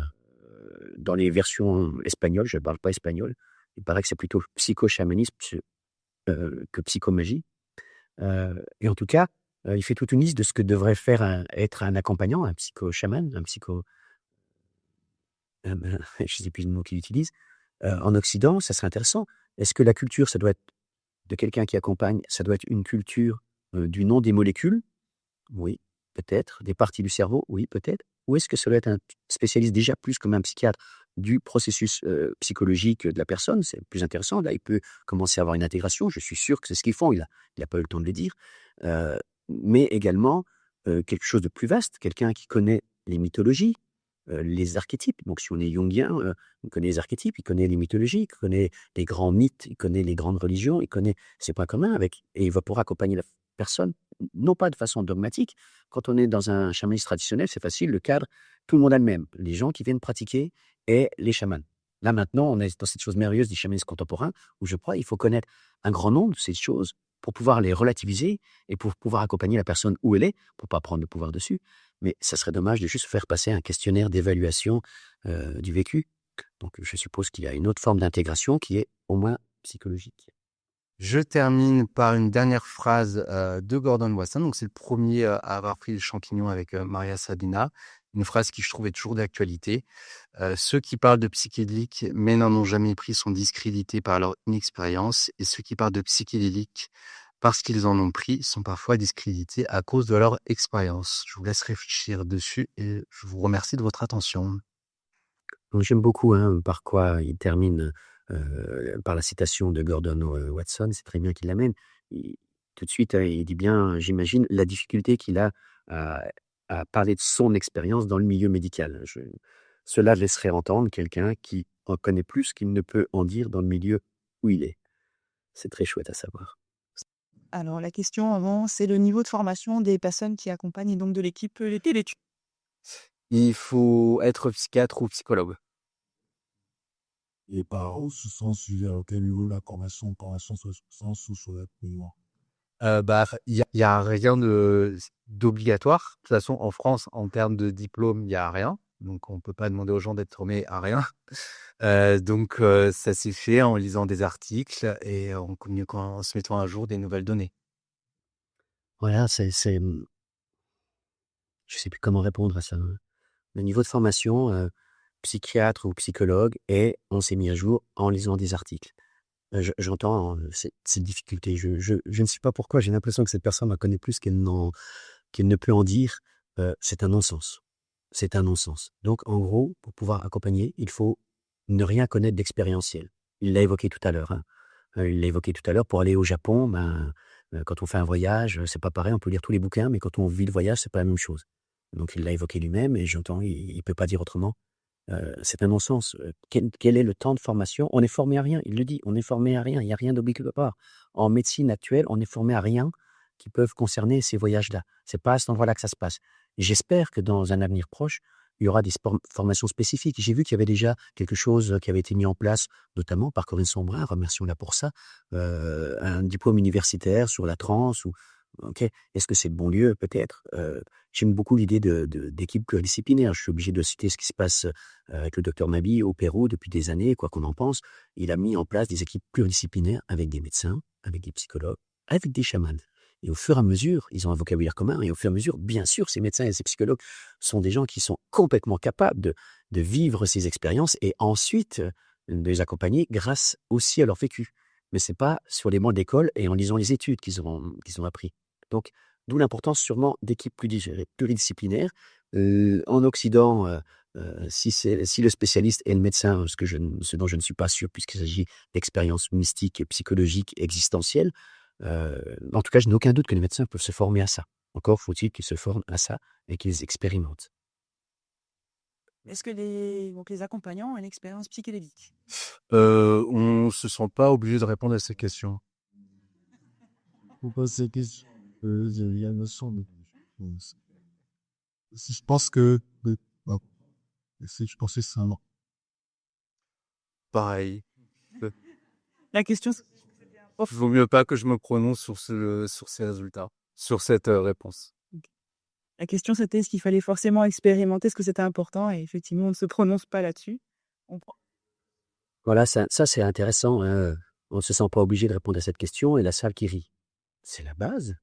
dans les versions espagnoles, je ne parle pas espagnol, il paraît que c'est plutôt psycho-chamanisme que psychomagie. Et en tout cas, il fait toute une liste de ce que devrait être un accompagnant, un psycho-chaman, un psycho... je ne sais plus le mot qu'il utilise. En Occident, ça serait intéressant. Est-ce que la culture, ça doit être de quelqu'un qui accompagne, ça doit être une culture du nom des molécules? Oui, peut-être. Des parties du cerveau? Oui, peut-être. ou est-ce que ça doit être un spécialiste déjà plus comme un psychiatre du processus psychologique de la personne? C'est plus intéressant. Là, il peut commencer à avoir une intégration. Je suis sûr que c'est ce qu'ils font. Il a pas eu le temps de le dire. Mais également quelque chose de plus vaste, quelqu'un qui connaît les mythologies, les archétypes. Donc, si on est jungien, il connaît les archétypes, il connaît les mythologies, il connaît les grands mythes, il connaît les grandes religions, il connaît ses points communs avec, et il va pouvoir accompagner la personne, non pas de façon dogmatique. Quand on est dans un chamanisme traditionnel, c'est facile, le cadre, tout le monde a le même. Les gens qui viennent pratiquer et les chamans. Là, maintenant, on est dans cette chose merveilleuse du chamanisme contemporain où je crois qu'il faut connaître un grand nombre de ces choses pour pouvoir les relativiser et pour pouvoir accompagner la personne où elle est, pour pas prendre le pouvoir dessus. Mais ça serait dommage de juste faire passer un questionnaire d'évaluation du vécu. Donc, je suppose qu'il y a une autre forme d'intégration qui est au moins psychologique. Je termine par une dernière phrase de Gordon Wasson. Donc, c'est le premier à avoir pris le champignon avec Maria Sabina. Une phrase qui, je trouvais toujours d'actualité. Ceux qui parlent de psychédéliques mais n'en ont jamais pris sont discrédités par leur inexpérience. Et ceux qui parlent de psychédéliques parce qu'ils en ont pris sont parfois discrédités à cause de leur expérience. Je vous laisse réfléchir dessus et je vous remercie de votre attention. Donc, j'aime beaucoup par quoi il termine par la citation de Gordon Watson. C'est très bien qu'il l'amène. Tout de suite, il dit bien, j'imagine, la difficulté qu'il a à parler de son expérience dans le milieu médical. Cela laisserait entendre quelqu'un qui en connaît plus qu'il ne peut en dire dans le milieu où il est. C'est très chouette à savoir. Alors, la question avant, c'est le niveau de formation des personnes qui accompagnent et donc de l'équipe l'étude. Il faut être psychiatre ou psychologue. Les parents se sont suivis à quel niveau la formation sur le sens ou sur l'accompagnement? Il y a rien d'obligatoire. De toute façon, en France, en termes de diplôme, il y a rien. Donc, on peut pas demander aux gens d'être formés à rien. Donc, ça s'est fait en lisant des articles et en se mettant à jour des nouvelles données. Voilà, je sais plus comment répondre à ça. Le niveau de formation, psychiatre ou psychologue, et on s'est mis à jour en lisant des articles. J'entends cette difficulté. Je ne sais pas pourquoi, j'ai l'impression que cette personne en connaît plus qu'elle ne peut en dire. C'est un non-sens. C'est un non-sens. Donc, en gros, pour pouvoir accompagner, il faut ne rien connaître d'expérientiel. Il l'a évoqué tout à l'heure. Il l'a évoqué tout à l'heure. Pour aller au Japon, quand on fait un voyage, c'est pas pareil. On peut lire tous les bouquins, mais quand on vit le voyage, c'est pas la même chose. Donc, il l'a évoqué lui-même, et j'entends, il peut pas dire autrement. C'est un non-sens. Quel est le temps de formation? On est formé à rien. Il le dit. On est formé à rien. Il y a rien d'obligatoire. En médecine actuelle, on est formé à rien qui peuvent concerner ces voyages-là. C'est pas à cet endroit-là que ça se passe. J'espère que dans un avenir proche, il y aura des formations spécifiques. J'ai vu qu'il y avait déjà quelque chose qui avait été mis en place, notamment par Corinne Sombrin, remercions-la pour ça, un diplôme universitaire sur la transe. Ok, est-ce que c'est le bon lieu? Peut-être. J'aime beaucoup l'idée d'équipe pluridisciplinaire. Je suis obligé de citer ce qui se passe avec le docteur Mabi au Pérou depuis des années, quoi qu'on en pense. Il a mis en place des équipes pluridisciplinaires avec des médecins, avec des psychologues, avec des chamans. Et au fur et à mesure, ils ont un vocabulaire commun, et au fur et à mesure, bien sûr, ces médecins et ces psychologues sont des gens qui sont complètement capables de vivre ces expériences et ensuite de les accompagner grâce aussi à leur vécu. Mais c'est pas sur les bancs d'école et en lisant les études qu'ils ont appris. Donc, d'où l'importance sûrement d'équipes pluridisciplinaires. En Occident, si le spécialiste est le médecin, ce dont je ne suis pas sûr, puisqu'il s'agit d'expériences mystiques, psychologiques, existentielles, en tout cas, je n'ai aucun doute que les médecins peuvent se former à ça. Encore faut-il qu'ils se forment à ça et qu'ils expérimentent. Est-ce que les accompagnants ont une expérience psychédélique? On se sent pas obligé de répondre à ces questions. Pourquoi ces questions? Il y a une notion de... Je pense que... je pensais que c'est un non. Pareil. La question, Il vaut mieux pas que je me prononce sur ces résultats, sur cette réponse. la question c'était est-ce qu'il fallait forcément expérimenter, est-ce que c'était important? Et effectivement, on ne se prononce pas là-dessus. Voilà, ça c'est intéressant. On ne se sent pas obligé de répondre à cette question, et la salle qui rit. C'est la base.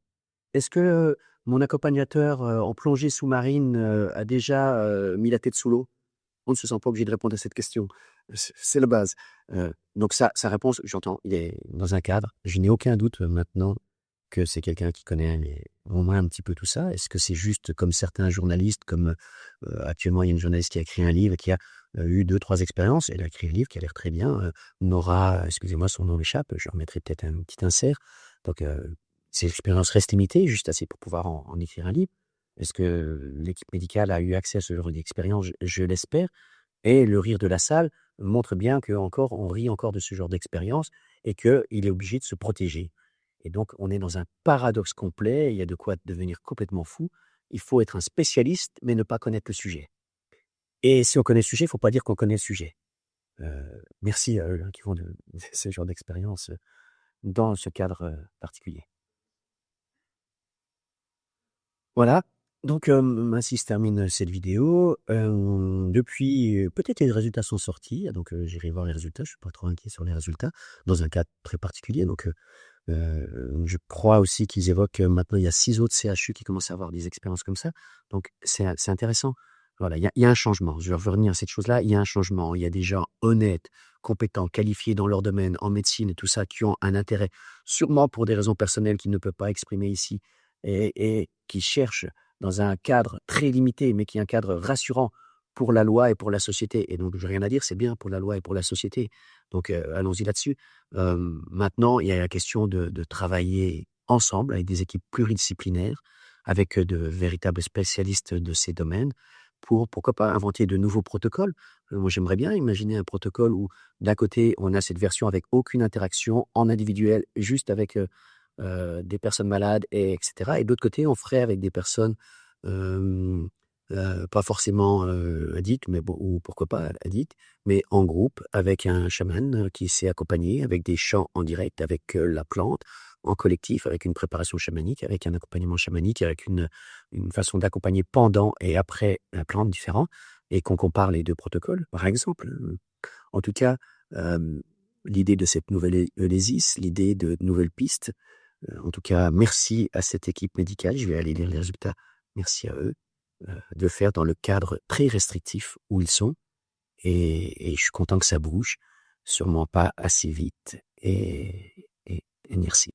Est-ce que mon accompagnateur en plongée sous-marine a déjà mis la tête sous l'eau? On ne se sent pas obligé de répondre à cette question. C'est la base. Donc sa réponse, j'entends, il est dans un cadre. Je n'ai aucun doute maintenant que c'est quelqu'un qui connaît au moins un petit peu tout ça? Est-ce que c'est juste comme certains journalistes, comme actuellement il y a une journaliste qui a écrit un livre et qui a eu 2-3 expériences, elle a écrit un livre qui a l'air très bien, Nora, excusez-moi, son nom m'échappe, je remettrai peut-être un petit insert. Donc ces expériences restent limitées, juste assez pour pouvoir en écrire un livre. Est-ce que l'équipe médicale a eu accès à ce genre d'expérience? Je l'espère. Et le rire de la salle montre bien qu'encore on rit encore de ce genre d'expérience et qu'il est obligé de se protéger. Et donc on est dans un paradoxe complet, il y a de quoi devenir complètement fou. Il faut être un spécialiste, mais ne pas connaître le sujet. Et si on connaît le sujet, il ne faut pas dire qu'on connaît le sujet. Merci à eux, qui font de ce genre d'expérience, dans ce cadre, particulier. Voilà, donc ainsi se termine cette vidéo. Depuis, peut-être les résultats sont sortis, donc j'irai voir les résultats, je suis pas trop inquiet sur les résultats, dans un cas très particulier. Donc je crois aussi qu'ils évoquent, maintenant il y a 6 autres CHU qui commencent à avoir des expériences comme ça, donc c'est intéressant. Voilà, il y a un changement. Je vais revenir à cette chose-là, il y a un changement. Il y a des gens honnêtes, compétents, qualifiés dans leur domaine, en médecine et tout ça, qui ont un intérêt, sûrement pour des raisons personnelles qu'ils ne peuvent pas exprimer ici, et qui cherchent dans un cadre très limité, mais qui est un cadre rassurant pour la loi et pour la société. Et donc, j'ai rien à dire, c'est bien pour la loi et pour la société. Donc, allons-y là-dessus. Maintenant, il y a la question de travailler ensemble avec des équipes pluridisciplinaires, avec de véritables spécialistes de ces domaines, pour pourquoi pas inventer de nouveaux protocoles. Moi, j'aimerais bien imaginer un protocole où, d'un côté, on a cette version avec aucune interaction en individuel, juste avec des personnes malades, etc. Et de l'autre côté, on ferait avec des personnes pas forcément addictes, mais bon, ou pourquoi pas addictes, mais en groupe, avec un chaman qui s'est accompagné, avec des chants en direct, avec la plante, en collectif, avec une préparation chamanique, avec un accompagnement chamanique, avec une façon d'accompagner pendant et après la plante différent, et qu'on compare les deux protocoles, par exemple. En tout cas, l'idée de cette nouvelle Eulésis, l'idée de nouvelles pistes, en tout cas, merci à cette équipe médicale, je vais aller lire les résultats, merci à eux, de faire dans le cadre très restrictif où ils sont, et je suis content que ça bouge, sûrement pas assez vite, et merci.